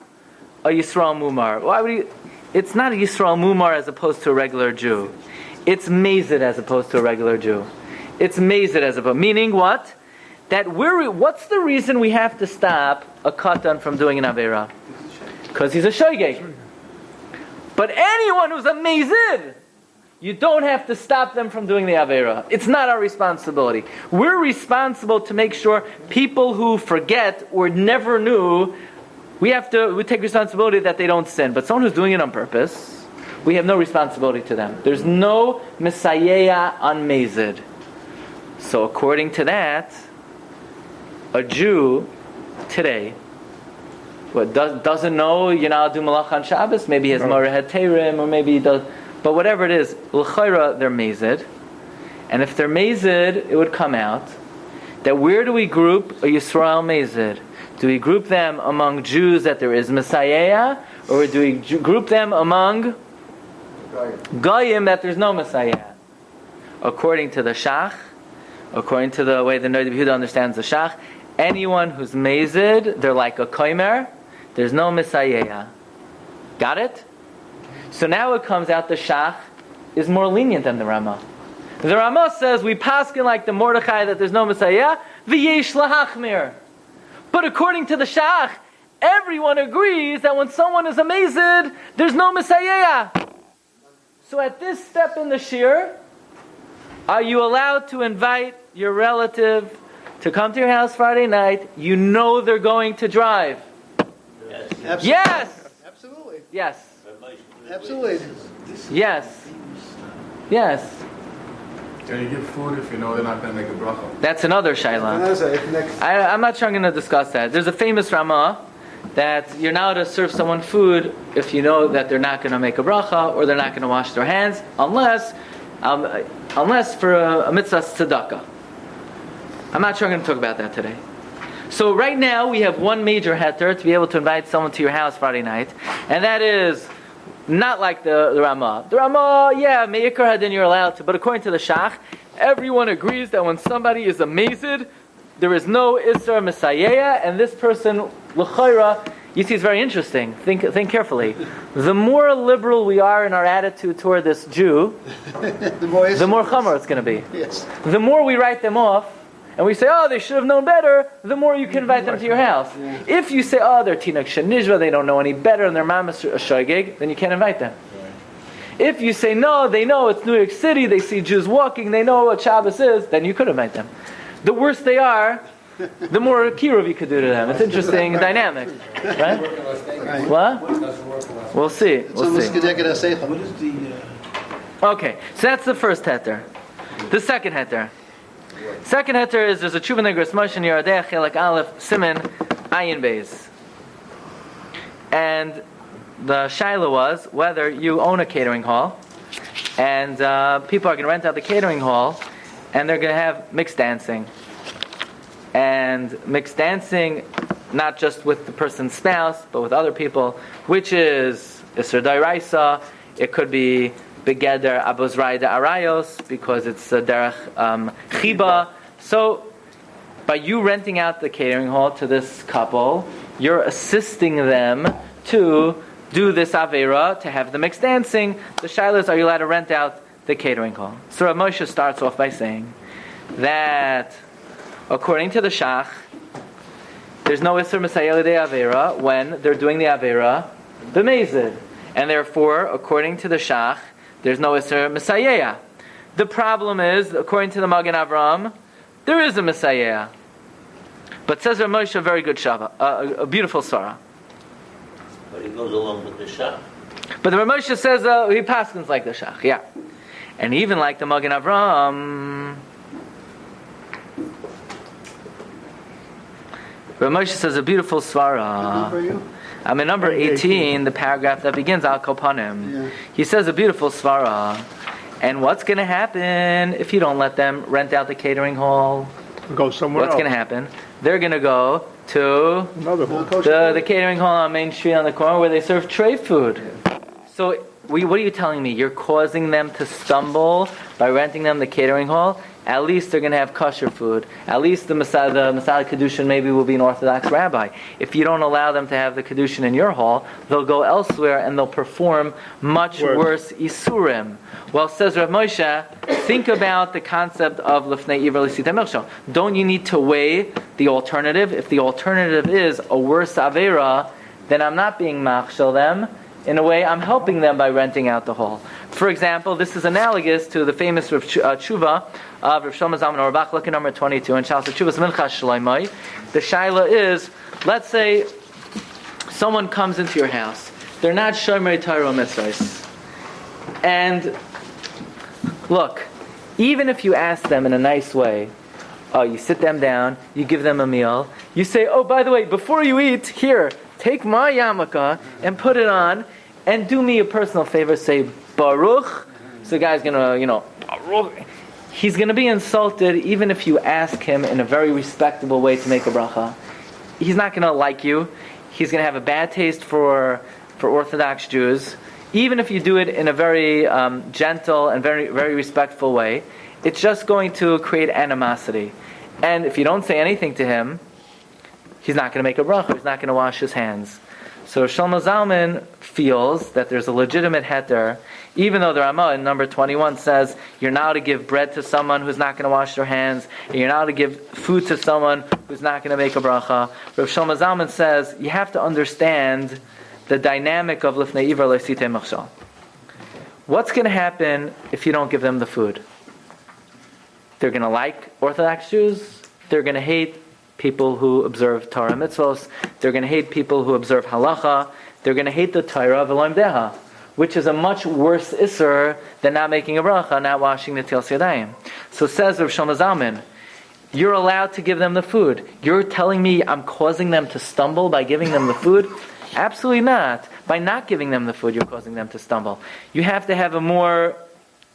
a Yisrael Mumar. Why would it's not a Yisrael Mumar as opposed to a regular Jew. It's Mezid as opposed to a regular Jew. It's Mezid as opposed. Meaning what? That what's the reason we have to stop a Katan from doing an Avera? Because he's a Shoigeg. But anyone who's a Mezid, you don't have to stop them from doing the Avera. It's not our responsibility. We're responsible to make sure people who forget or never knew, we take responsibility that they don't sin. But someone who's doing it on purpose, we have no responsibility to them. There's no Messiah on Mezid. So according to that, a Jew today doesn't know you're not do Malach on Shabbos, maybe he has Morehead Teirim, or maybe he does. But whatever it is, l'chayra, they're Mezid. And if they're Mezid, it would come out that where do we group a Yisrael Mezid? Do we group them among Jews that there is Messiah? Or do we group them among Goyim that there's no Messiah? According to the Shach, according to the way the Noid of Yehuda understands the Shach, anyone who's Mezid, they're like a Koimer, there's no Messiah. Got it? So now it comes out the Shach is more lenient than the Ramah. The Ramah says we paskin like the Mordechai that there's no Messiah, v'yesh lahachmir. But according to the Shach, everyone agrees that when someone is a Mezid, there's no Messiah. So at this step in the Shiur, are you allowed to invite your relative to come to your house Friday night? You know they're going to drive. Yes. Absolutely. Yes. Absolutely. Yes. Absolutely. Yes. Yes. Can you give food if you know they're not going to make a bracha? That's another shayla. I'm not sure I'm going to discuss that. There's a famous Ramah that you're not allowed to serve someone food if you know that they're not going to make a bracha or they're not going to wash their hands, unless for a mitzvah tzedakah. I'm not sure I'm going to talk about that today. So right now we have one major heter to be able to invite someone to your house Friday night, and that is not like the Ramah. The Ramah, yeah, Me'ikar Hadin you're allowed to, but according to the Shach, everyone agrees that when somebody is amazed, there is no Isra Messiah, and this person, L'chayra, you see, it's very interesting. Think carefully. The more liberal we are in our attitude toward this Jew, the more chamor it's going to be. Yes. The more we write them off, and we say, oh, they should have known better, the more you can invite them to your house. Yeah. If you say, oh, they're Tinok Shanishva, they don't know any better, and they're Mamas Shoygeg, then you can't invite them. Right. If you say, no, they know it's New York City, they see Jews walking, they know what Shabbos is, then you could invite them. The worse they are, the more Kiruv you could do to them. It's interesting dynamic. Right? What? We'll see. We'll see. Okay, so that's the first heter. The second heter. Second heter is there's a tshuva negros Moshe Yeradeh Chelak Aleph Siman Ayin Beis. And the shaila was whether you own a catering hall and people are going to rent out the catering hall and they're going to have mixed dancing. And mixed dancing, not just with the person's spouse, but with other people, which is Isser Dairaisa. It could be Begeder Abozrai de Arayos, because it's Derech Chiba. So, by you renting out the catering hall to this couple, you're assisting them to do this Avera, to have the mixed dancing. The shaila is, are you allowed to rent out the catering hall? So Rav Moshe starts off by saying that according to the Shach, there's no Isser Messiah de Avera when they're doing the Avera b'mezid. And therefore, according to the Shach, there's no Isser Messiah. The problem is, according to the Magen Avraham, there is a Messiah. But says Rav Moshe, a very good Shava, a beautiful Sarah. But he goes along with the Shach. But the Rav Moshe says he paskins like the Shach, yeah. And even like the Magen Avraham, Rav Moshe says a beautiful svara. I'm in number 18, the paragraph that begins Al Kopanim. Yeah. He says a beautiful svara. And what's going to happen if you don't let them rent out the catering hall? Go somewhere What's going to happen? They're going to go to the catering hall on Main Street on the corner where they serve tray food. So what are you telling me? You're causing them to stumble by renting them the catering hall? At least they're going to have kosher food. At least the Masada Kedushin maybe will be an Orthodox rabbi. If you don't allow them to have the Kedushin in your hall, they'll go elsewhere and they'll perform much worse Isurim. Well, says Rav Moshe, think about the concept of Lifnei Iver L'Sita Milsho. Don't you need to weigh the alternative? If the alternative is a worse Avera, then I'm not being machshel them. In a way, I'm helping them by renting out the hall. For example, this is analogous to the famous tshuva of Rav Shlomo Zalman Auerbach, look at number 22, and Shas Tshuvas Minchas Shloimei. The shaila is, let's say someone comes into your house. They're not Shomer Torah Mitzvahs. And look, even if you ask them in a nice way, you sit them down, you give them a meal, you say, oh, by the way, before you eat, here, take my yarmulke and put it on, and do me a personal favor, say Baruch. So the guy's going to, Baruch. He's going to be insulted even if you ask him in a very respectable way to make a bracha. He's not going to like you. He's going to have a bad taste for Orthodox Jews. Even if you do it in a very gentle and very, very respectful way, it's just going to create animosity. And if you don't say anything to him, he's not going to make a bracha. He's not going to wash his hands. So Shlomo Zalman feels that there's a legitimate heter, even though the Ramah in number 21 says you're not to give bread to someone who's not going to wash their hands, and you're not to give food to someone who's not going to make a bracha. Rav Shlomo Zalman says you have to understand the dynamic of Lifnei Iver L'Sitei Machshal. What's going to happen if you don't give them the food? They're going to like Orthodox Jews. They're going to hate people who observe Torah mitzvos. They're going to hate people who observe halacha. They're going to hate the Torah of Elohim Deha, which is a much worse isser than not making a bracha, not washing the Tzilas Yadayim. So says Rav Shlomo Zalman, you're allowed to give them the food. You're telling me I'm causing them to stumble by giving them the food? Absolutely not. By not giving them the food, you're causing them to stumble. You have to have a more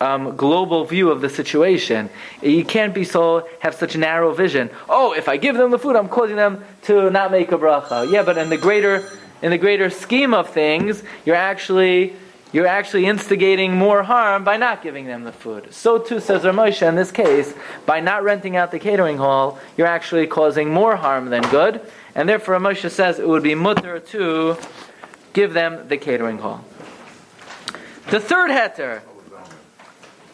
global view of the situation. You can't have such narrow vision. Oh, if I give them the food, I'm causing them to not make a bracha. Yeah, but in the greater scheme of things, you're actually instigating more harm by not giving them the food. So too says Rav Moshe in this case, by not renting out the catering hall, you're actually causing more harm than good, and therefore Rav Moshe says it would be mutter to give them the catering hall. The third heter.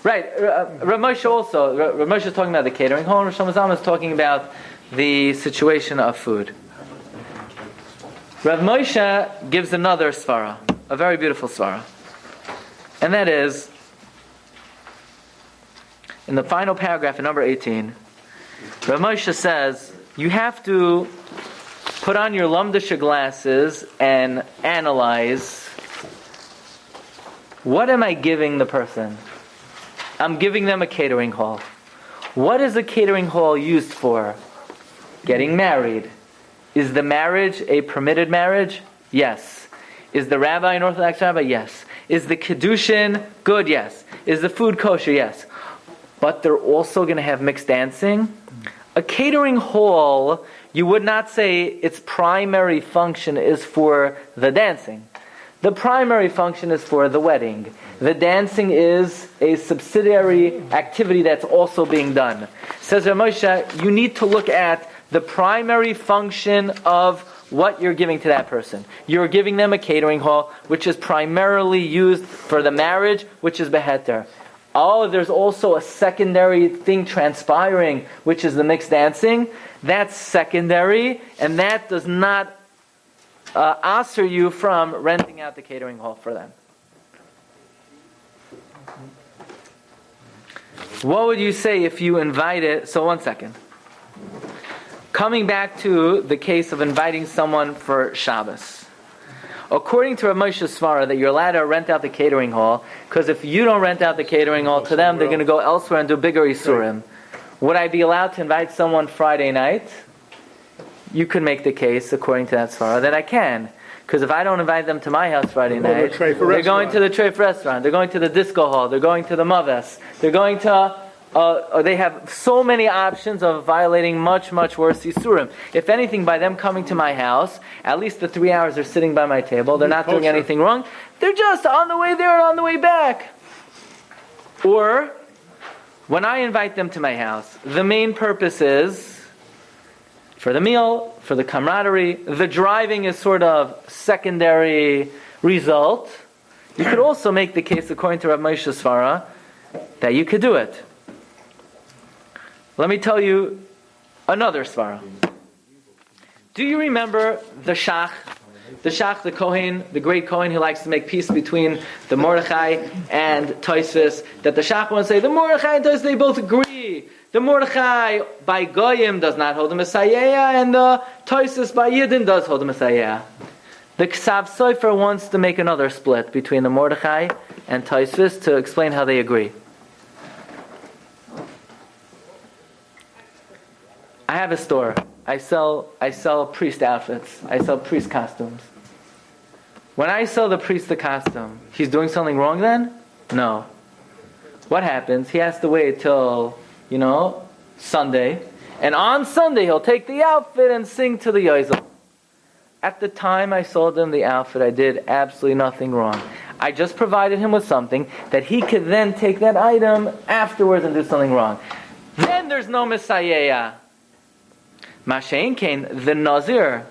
Right, Rav Moshe also. Rav Moshe is talking about the catering hall, and Rav Shlomo is talking about the situation of food. Rav Moshe gives another svara, a very beautiful svara, and that is in the final paragraph in number 18. Rav Moshe says you have to put on your lumdisha glasses and analyze, what am I giving the person? I'm giving them a catering hall. What is a catering hall used for? Getting married. Is the marriage a permitted marriage? Yes. Is the rabbi an Orthodox rabbi? Yes. Is the Kedoshim good? Yes. Is the food kosher? Yes. But they're also going to have mixed dancing. A catering hall, you would not say its primary function is for the dancing. The primary function is for the wedding. The dancing is a subsidiary activity that's also being done. Says Rav Moshe, you need to look at the primary function of what you're giving to that person. You're giving them a catering hall, which is primarily used for the marriage, which is beheter. Oh, there's also a secondary thing transpiring, which is the mixed dancing. That's secondary, and that does not answer you from renting out the catering hall for them. What would you say if you invited... So 1 second. Coming back to the case of inviting someone for Shabbos. According to Rav Moshe's svara, that you're allowed to rent out the catering hall, because if you don't rent out the catering hall to them, they're going to go elsewhere and do bigger isurim. Would I be allowed to invite someone Friday night? You could make the case, according to that svara, that I can. Because if I don't invite them to my house Friday night, they're going to the treif restaurant, they're going to the disco hall, they're going to the maves, they're going to... they have so many options of violating much, much worse isurim. If anything, by them coming to my house, at least the 3 hours they're sitting by my table, they're not doing anything wrong. They're just on the way there and on the way back. Or, when I invite them to my house, the main purpose is for the meal, for the camaraderie. The driving is sort of secondary result. You could also make the case, according to Rav Moshe Svara, that you could do it. Let me tell you another svara. Do you remember the Shach? The Shach, the Kohen, the great Kohen who likes to make peace between the Mordechai and Tosfos, that the Shach wants to say, the Mordechai and Tosfos, they both agree. The Mordechai by Goyim does not hold the Messiah, and the Tosfos by Yidden does hold the Messiah. The Ksav Sofer wants to make another split between the Mordechai and Tosfos to explain how they agree. I have a store. I sell priest outfits. I sell priest costumes. When I sell the priest the costume, he's doing something wrong then? No. What happens? He has to wait till, Sunday. And on Sunday he'll take the outfit and sing to the Yozel. At the time I sold him the outfit, I did absolutely nothing wrong. I just provided him with something that he could then take that item afterwards and do something wrong. Then there's no Messiah. Mashain Kain, the Nazir.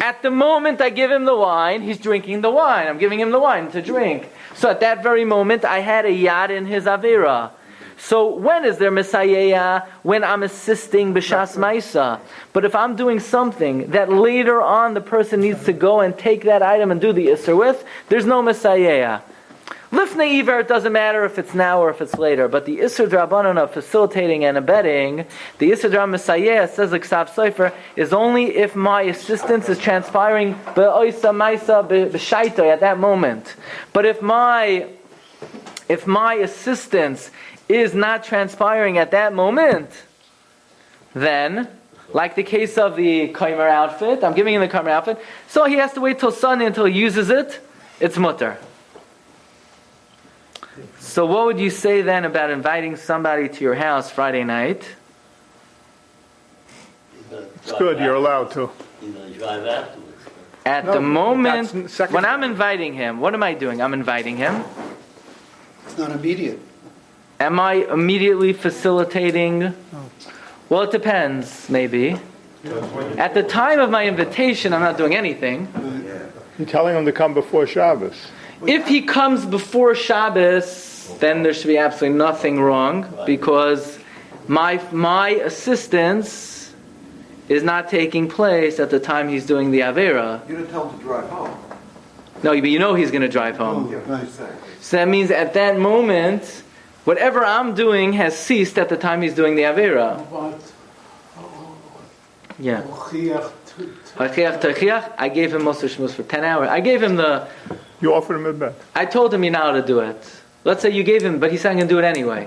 At the moment I give him the wine, he's drinking the wine. I'm giving him the wine to drink. So at that very moment, I had a yad in his avera. So when is there Messiah? When I'm assisting B'Shas Maisa. But if I'm doing something that later on the person needs to go and take that item and do the Isser with, there's no Messiah. Lifnei Iver, it doesn't matter if it's now or if it's later, but the Isser Drabanan of facilitating and abetting, the Isser Drab Messiah, says the Ksav Sofer, is only if my assistance is transpiring B'Oisa Maisa B'Shaitoi at that moment. But if my assistance is not transpiring at that moment, then, like the case of the Kaimer outfit, I'm giving him the Kaimer outfit, so he has to wait till Sunday until he uses it, it's mutter. So what would you say then about inviting somebody to your house Friday night? It's good, you're allowed to. He's going to drive afterwards. At No, the moment, that's second- when I'm inviting him, what am I doing? I'm inviting him. It's not immediate. Am I immediately facilitating? Well, it depends, maybe. At the time of my invitation, I'm not doing anything. You're telling them to come before Shabbos. If he comes before Shabbos, then there should be absolutely nothing wrong, because my assistance is not taking place at the time he's doing the Avera. You didn't tell him to drive home. No, but you know he's going to drive home. Right. So that means at that moment, whatever I'm doing has ceased at the time he's doing the Avera. Yeah. I gave him Moser Shmuz for 10 hours. I gave him You offered him a bet. I told him you're not allowed to do it. Let's say you gave him, but he said I'm going to do it anyway.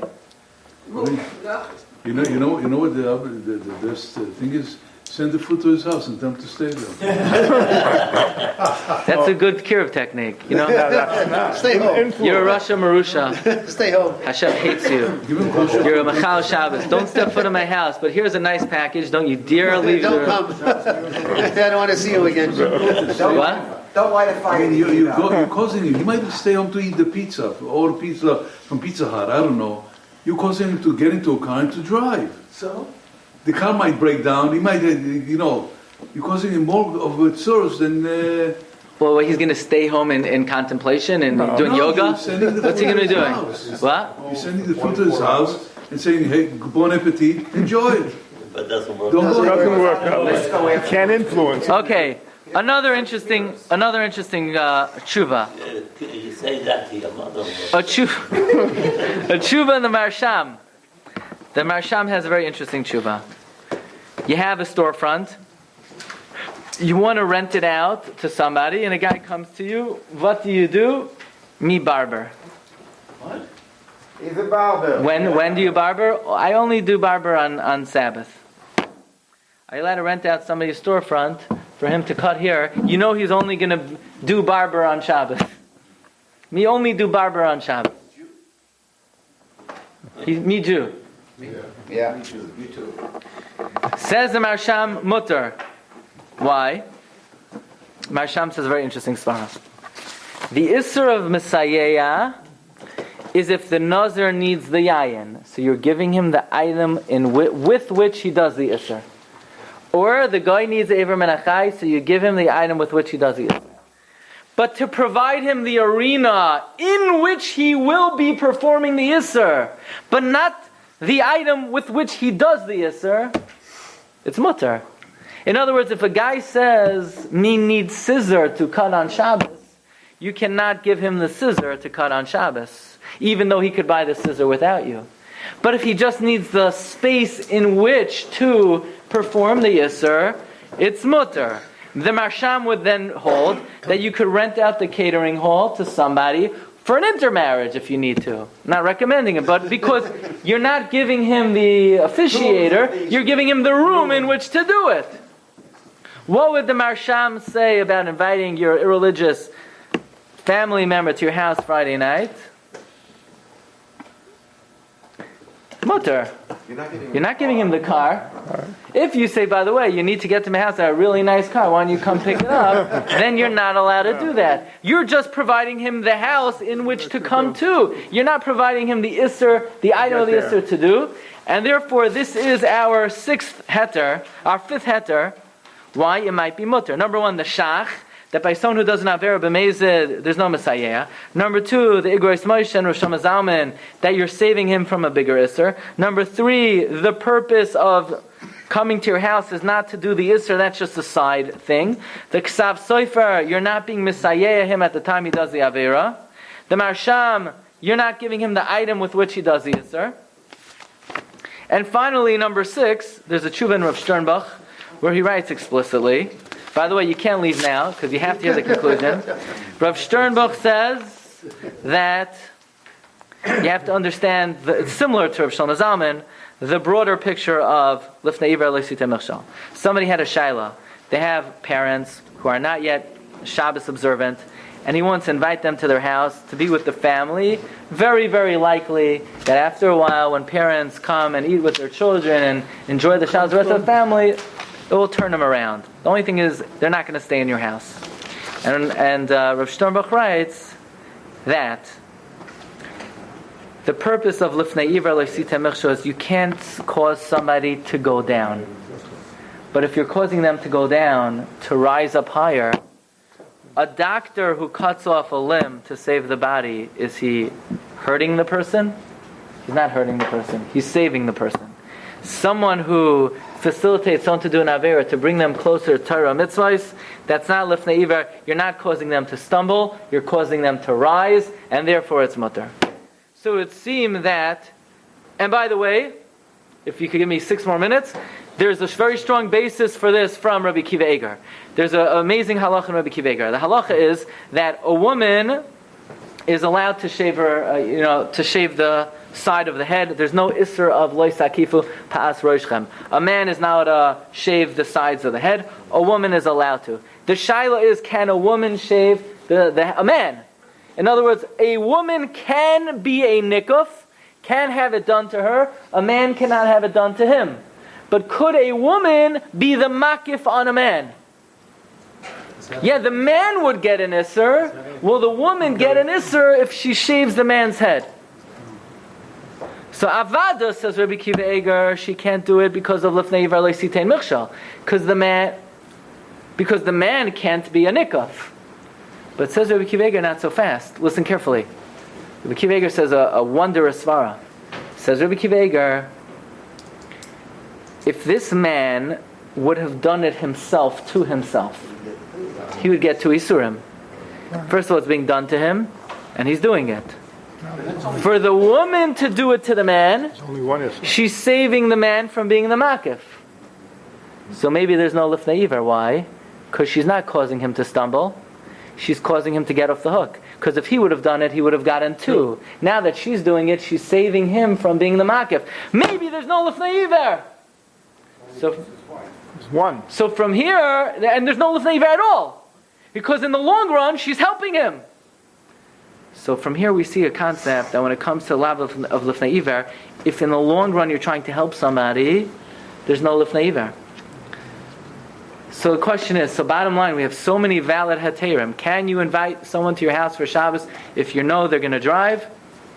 You know what the best thing is? Send the food to his house and tell him to stay there. That's a good Kiruv technique, you know? Stay home. You're a Rasha Marusha. Stay home. Hashem hates you. Give him kosher. You're a Machal Shabbos. Don't step foot in my house, but here's a nice package. Don't you dare leave Don't your... come. I don't want to see you again. What? Don't light a I fire. mean, you're causing him. He might stay home to eat the pizza, or pizza from Pizza Hut. I don't know. You're causing him to get into a car and to drive. So? The car might break down. He might, you're causing him more of a source than. Well, he's going to stay home in contemplation and doing yoga? You're sending the What's he food going to be to his doing? house. What? You're sending the food to his house and saying, "Hey, bon appetit, enjoy it." But it doesn't work. Don't go. Doesn't work out. You can't influence. Okay. Another interesting tshuva. You say that to your mother-in-law. A tshuva in the Marsham. The Marsham has a very interesting tshuva. You have a storefront. You want to rent it out to somebody, and a guy comes to you. What do? Me barber. What? He's a barber. When do you barber? I only do barber on Sabbath. Are you allowed to rent out somebody's storefront for him to cut hair? You know he's only going to do barber on Shabbos. Me only do barber on Shabbos. Me Jew. Yeah, me too. Says the Marsham Mutter. Why? Marsham says a very interesting svara. The Isser of Messiah is if the Nazir needs the Yayin. So you're giving him the item with which he does the Isser. Or the guy needs the Ever Menachai, so you give him the item with which he does the Isser. But to provide him the arena in which he will be performing the Isser, but not the item with which he does the Isser, it's mutter. In other words, if a guy says, me needs scissor to cut on Shabbos, you cannot give him the scissor to cut on Shabbos, even though he could buy the scissor without you. But if he just needs the space in which to perform the Isser, it's mutter. The Marsham would then hold that you could rent out the catering hall to somebody for an intermarriage if you need to. I'm not recommending it, but because you're not giving him the officiator, you're giving him the room in which to do it. What would the Marsham say about inviting your irreligious family member to your house Friday night? Mutter. You're not giving him the car. If you say, by the way, you need to get to my house, I have a really nice car, why don't you come pick it up? Then you're not allowed to do that. You're just providing him the house in which to come to. You're not providing him the Isser, the item of the Isser to do. And therefore, this is our fifth heter. Why it might be mutter. Number one, the shach, that by someone who does not vera b'mezid, there's no messiah. Number two, the igros Moshe and Rosh Hashanah, that you're saving him from a bigger isser. Number three, the purpose of coming to your house is not to do the isser, that's just a side thing. The ksav soifer, you're not being messiah him at the time he does the avera. The marsham, you're not giving him the item with which he does the isser. And finally, number six, there's a tshuva in Rav Sternbuch, where he writes explicitly. By the way, you can't leave now, because you have to hear the conclusion. Rav Sternbuch says that you have to understand, it's similar to Rav Shlomo Zalman, the broader picture of Lifnei Iver Leisite Mechshal. Somebody had a shaila. They have parents who are not yet Shabbos observant, and he wants to invite them to their house to be with the family, very, very likely that after a while, when parents come and eat with their children and enjoy the Shabbos, the rest of the family, it will turn them around. The only thing is, they're not going to stay in your house. And Rav Sternbach writes that the purpose of Lifnei Iver Leisita Michsho is you can't cause somebody to go down. But if you're causing them to go down, to rise up higher, a doctor who cuts off a limb to save the body, is he hurting the person? He's not hurting the person. He's saving the person. Someone who facilitates someone to do an avera, to bring them closer to Torah mitzvahs, that's not lifnei iver. You're not causing them to stumble. You're causing them to rise, and therefore it's mutter. So it seemed that, and by the way, if you could give me 6 more minutes, there's a very strong basis for this from Rabbi Kiva Eger. There's an amazing halacha in Rabbi Kiva Eger. The halacha is that a woman is allowed to shave her, to shave the side of the head. There's no isser of loy sakifu pa'as roshchem. A man is not allowed to shave the sides of the head. A woman is allowed to. The shaila is, can a woman shave a man? In other words, a woman can be a nikuf, can have it done to her. A man cannot have it done to him. But could a woman be the makif on a man? Yeah, the man would get an isser. Will the woman get an isser if she shaves the man's head? So Avada, says Rabbi Kiva Eger, she can't do it because of Lifnei Iver Leisitein Michshal. Because the man can't be a nikaf. But says Rabbi Kiva Eger, not so fast. Listen carefully. Rabbi Kiva Eger says a wondrous svara. Says Rabbi Kiva Eger, if this man would have done it himself to himself, he would get 2 isurim. First of all, it's being done to him, and he's doing it. For the woman to do it to the man, only one is. She's saving the man from being the makif. So maybe there's no lifnei iver. Why? Because she's not causing him to stumble. She's causing him to get off the hook. Because if he would have done it, he would have gotten 2. Now that she's doing it, she's saving him from being the makif. Maybe there's no lifnei iver. So, one. So from here, and there's no lifnei iver at all. Because in the long run, she's helping him. So from here we see a concept that when it comes to lav of lifnei iver, if in the long run you're trying to help somebody, there's no lifnei iver. So the question is, so bottom line, we have so many valid heterim. Can you invite someone to your house for Shabbos if you know they're going to drive?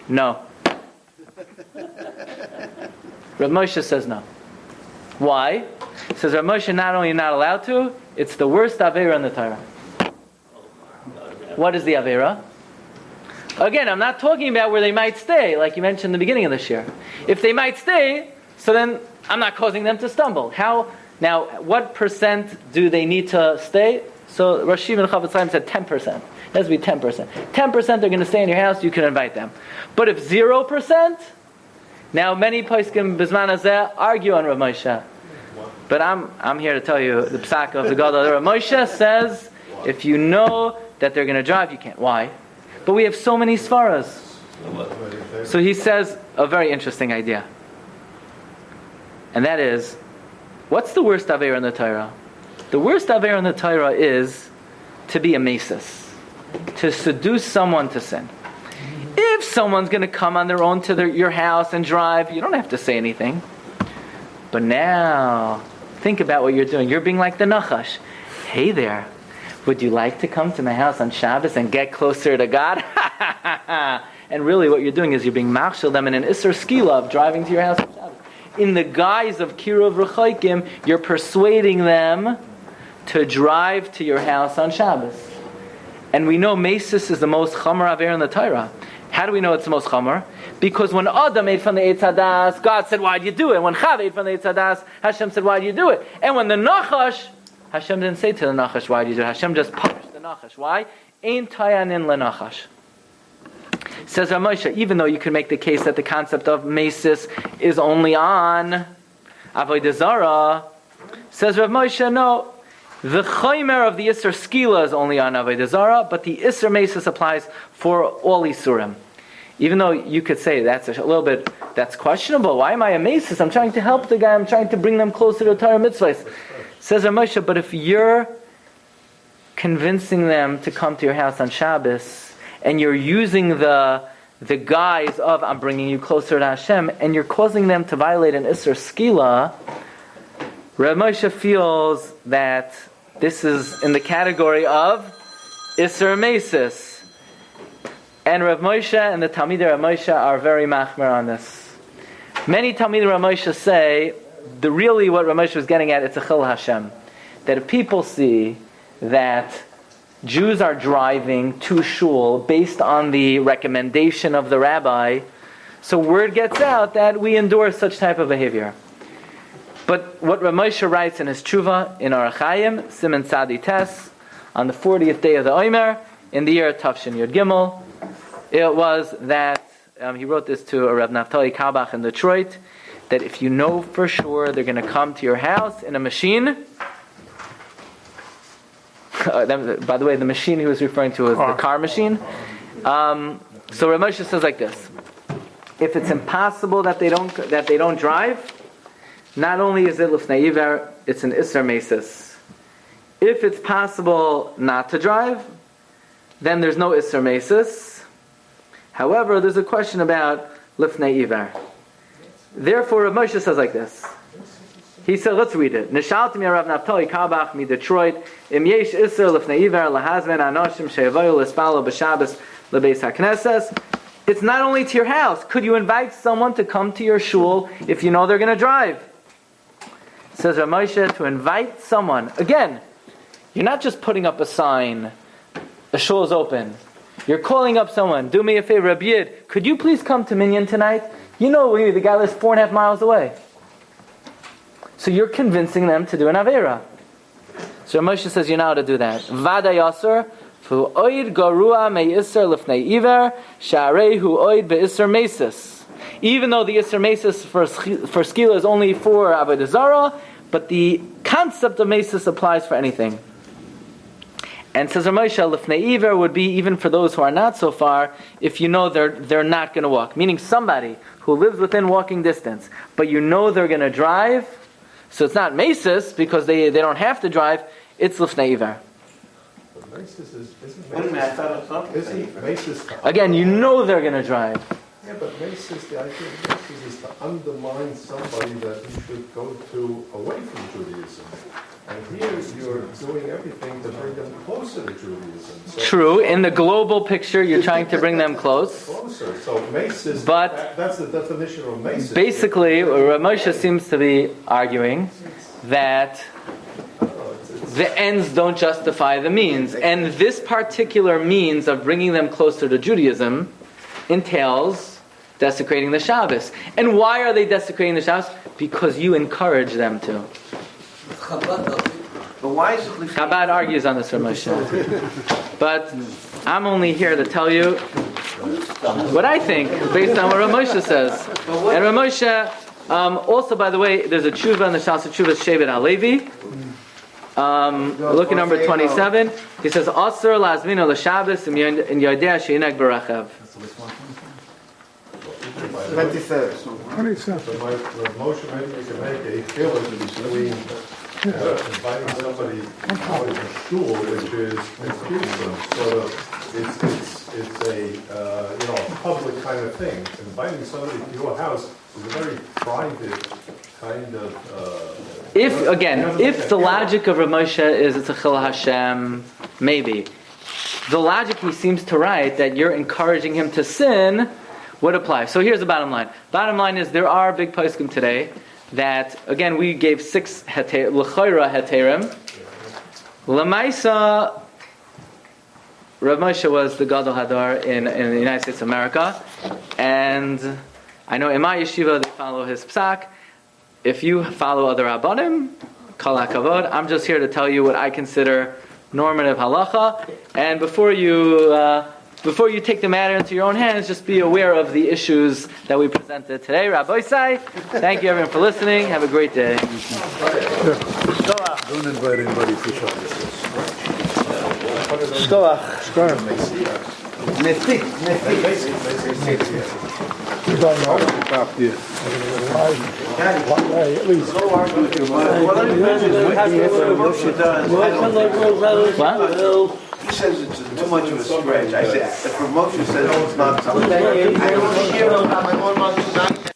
No. Rav Moshe says no. Why? Says Rav Moshe, not only not allowed to, it's the worst avera in the Torah. What is the avera? Again, I'm not talking about where they might stay, like you mentioned in the beginning of this year. If they might stay, so then I'm not causing them to stumble. How? Now, what percent do they need to stay? So Rosh Hashiva and Chavetz Chaim said 10%. It has to be 10%. 10% are going to stay in your house, you can invite them. But if 0%, now many poskim Bizman Hazeh argue on Rav Moshe. But I'm here to tell you the psak of the Gadol. Rav Moshe says, if you know that they're going to drive, you can't. Why? But we have so many svaras. So he says a very interesting idea. And that is, what's the worst avera in the Torah? The worst avera in the Torah is to be a mesis, to seduce someone to sin. If someone's going to come on their own to your house and drive, you don't have to say anything. But now, think about what you're doing. You're being like the Nachash. Hey there. Would you like to come to my house on Shabbos and get closer to God? And really what you're doing is you're being machshel them in an Isser Skila of driving to your house on Shabbos. In the guise of Kiruv Rechokim, you're persuading them to drive to your house on Shabbos. And we know Mesis is the most Chomer Aver in the Torah. How do we know it's the most Chomer? Because when Adam ate from the Eitz Hadas, God said, why do you do it? When Chav ate from the Eitz Hadas, Hashem said, why do you do it? And when the Nachash, Hashem didn't say to the Nachash, why do you do it? Hashem just punished the Nachash. Why? Ein tayanin lenachash. Says Rav Moshe, even though you can make the case that the concept of mesis is only on Avodah Zarah, says Rav Moshe, no. The chaymer of the Isser Skila is only on Avodah Zarah, but the Isser mesis applies for all Isurim. Even though you could say that's a little bit, that's questionable. Why am I a mesis? I'm trying to help the guy. I'm trying to bring them closer to Torah mitzvahs. Says Rav Moshe, but if you're convincing them to come to your house on Shabbos, and you're using the guise of I'm bringing you closer to Hashem, and you're causing them to violate an Isser Skila, Rav Moshe feels that this is in the category of Isser Mesis. And Rav Moshe and the Talmidei Rav Moshe are very machmer on this. Many Talmidei Rav Moshe say, really what Rav Moshe was getting at, it's a Chil Hashem. That if people see that Jews are driving to shul based on the recommendation of the rabbi, so word gets out that we endorse such type of behavior. But what Rav Moshe writes in his tshuva in Orach Chaim, Siman Tzadi Tes, on the 40th day of the Omer, in the year Tafshin Yud Gimel, it was that, he wrote this to Rav Naftali Kalbach in Detroit, that if you know for sure they're going to come to your house in a machine, by the way, the machine he was referring to was the car machine. So Rav Moshe says like this: if it's impossible that they don't drive, not only is it lifnei iver, it's an Isser Mesis. If it's possible not to drive, then there's no Isser Mesis. However, there's a question about lifnei iver. Therefore, Rav Moshe says like this. He said, let's read it. Nishalti mi Rav Naftali Kalbach mi Detroit, im yesh Isser lifnei iver lahazmen anoshim she'avayu l'spalo b'Shabbos lebeis hakneses. It's not only to your house. Could you invite someone to come to your shul if you know they're going to drive? Says Rav Moshe, to invite someone. Again, you're not just putting up a sign, the shul is open. You're calling up someone, do me a favor, Rabbi Yid, could you please come to Minyan tonight? You know the guy lives 4.5 miles away. So you're convincing them to do an Aveira. So Rav Moshe says, you're not allowed to do that. Vada Yasser, fu oid garua me Isser lifnei iver, sha'arei hu oid be'Isser Mesis. Even though the Isser Mesis for Skila is only for Avodah Zarah, but the concept of Mesis applies for anything. And says Rav Moshe, lifnei iver would be even for those who are not so far, if you know they're not going to walk. Meaning somebody who lives within walking distance, but you know they're going to drive, so it's not Mesis because they don't have to drive, it's lifnei iver. Again, you know they're going to drive. Yeah, but Mesis, the idea of Mesis is to undermine somebody that you should go to away from Judaism. And here you're doing everything to bring them closer to Judaism. So true, in the global picture you're trying to bring them close. Closer. So Mesis, but that's the definition of Mesis. Basically, Rav Moshe seems to be arguing that the ends don't justify the means. And this particular means of bringing them closer to Judaism entails desecrating the Shabbos. And why are they desecrating the Shabbos? Because you encourage them to. But why is it Chabad argues on this, Rav Moshe. But I'm only here to tell you what I think, based on what Rav Moshe says. And Rav Moshe, also, by the way, there's a tshuva in the Shas Tshuva Shevet HaLevi. Look at number 27. He says, Asr lazmino l'Shabbos in Yodea she'inag b'rachav. 23rd. So Moshe maybe can make a feeling between inviting somebody out of a shul, which is sort of it's a public kind of thing. Inviting somebody to your house is a very private kind of. If the logic of Rav Moshe is it's a Chil Hashem, maybe the logic he seems to write that you're encouraging him to sin would apply. So here's the bottom line. Bottom line is there are big poskim today that, again, we gave 6 l'choira heterim. L'maisa, Rav Moshe was the Gadol Hadar in the United States of America, and I know in my yeshiva they follow his psak. If you follow other rabbanim, kol hakavod. I'm just here to tell you what I consider normative halacha, and before you take the matter into your own hands, just be aware of the issues that we presented today. Rabbi Sai, thank you everyone for listening. Have a great day. Don't invite anybody to Shabbos. Mesik. Yeah. At least. So argue with your mother. What are you What? He says it's too much of a stretch. I said, the promotion says it's not something. I don't share about my own mother's.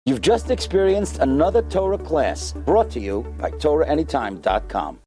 You've just experienced another Torah class brought to you by TorahAnytime.com.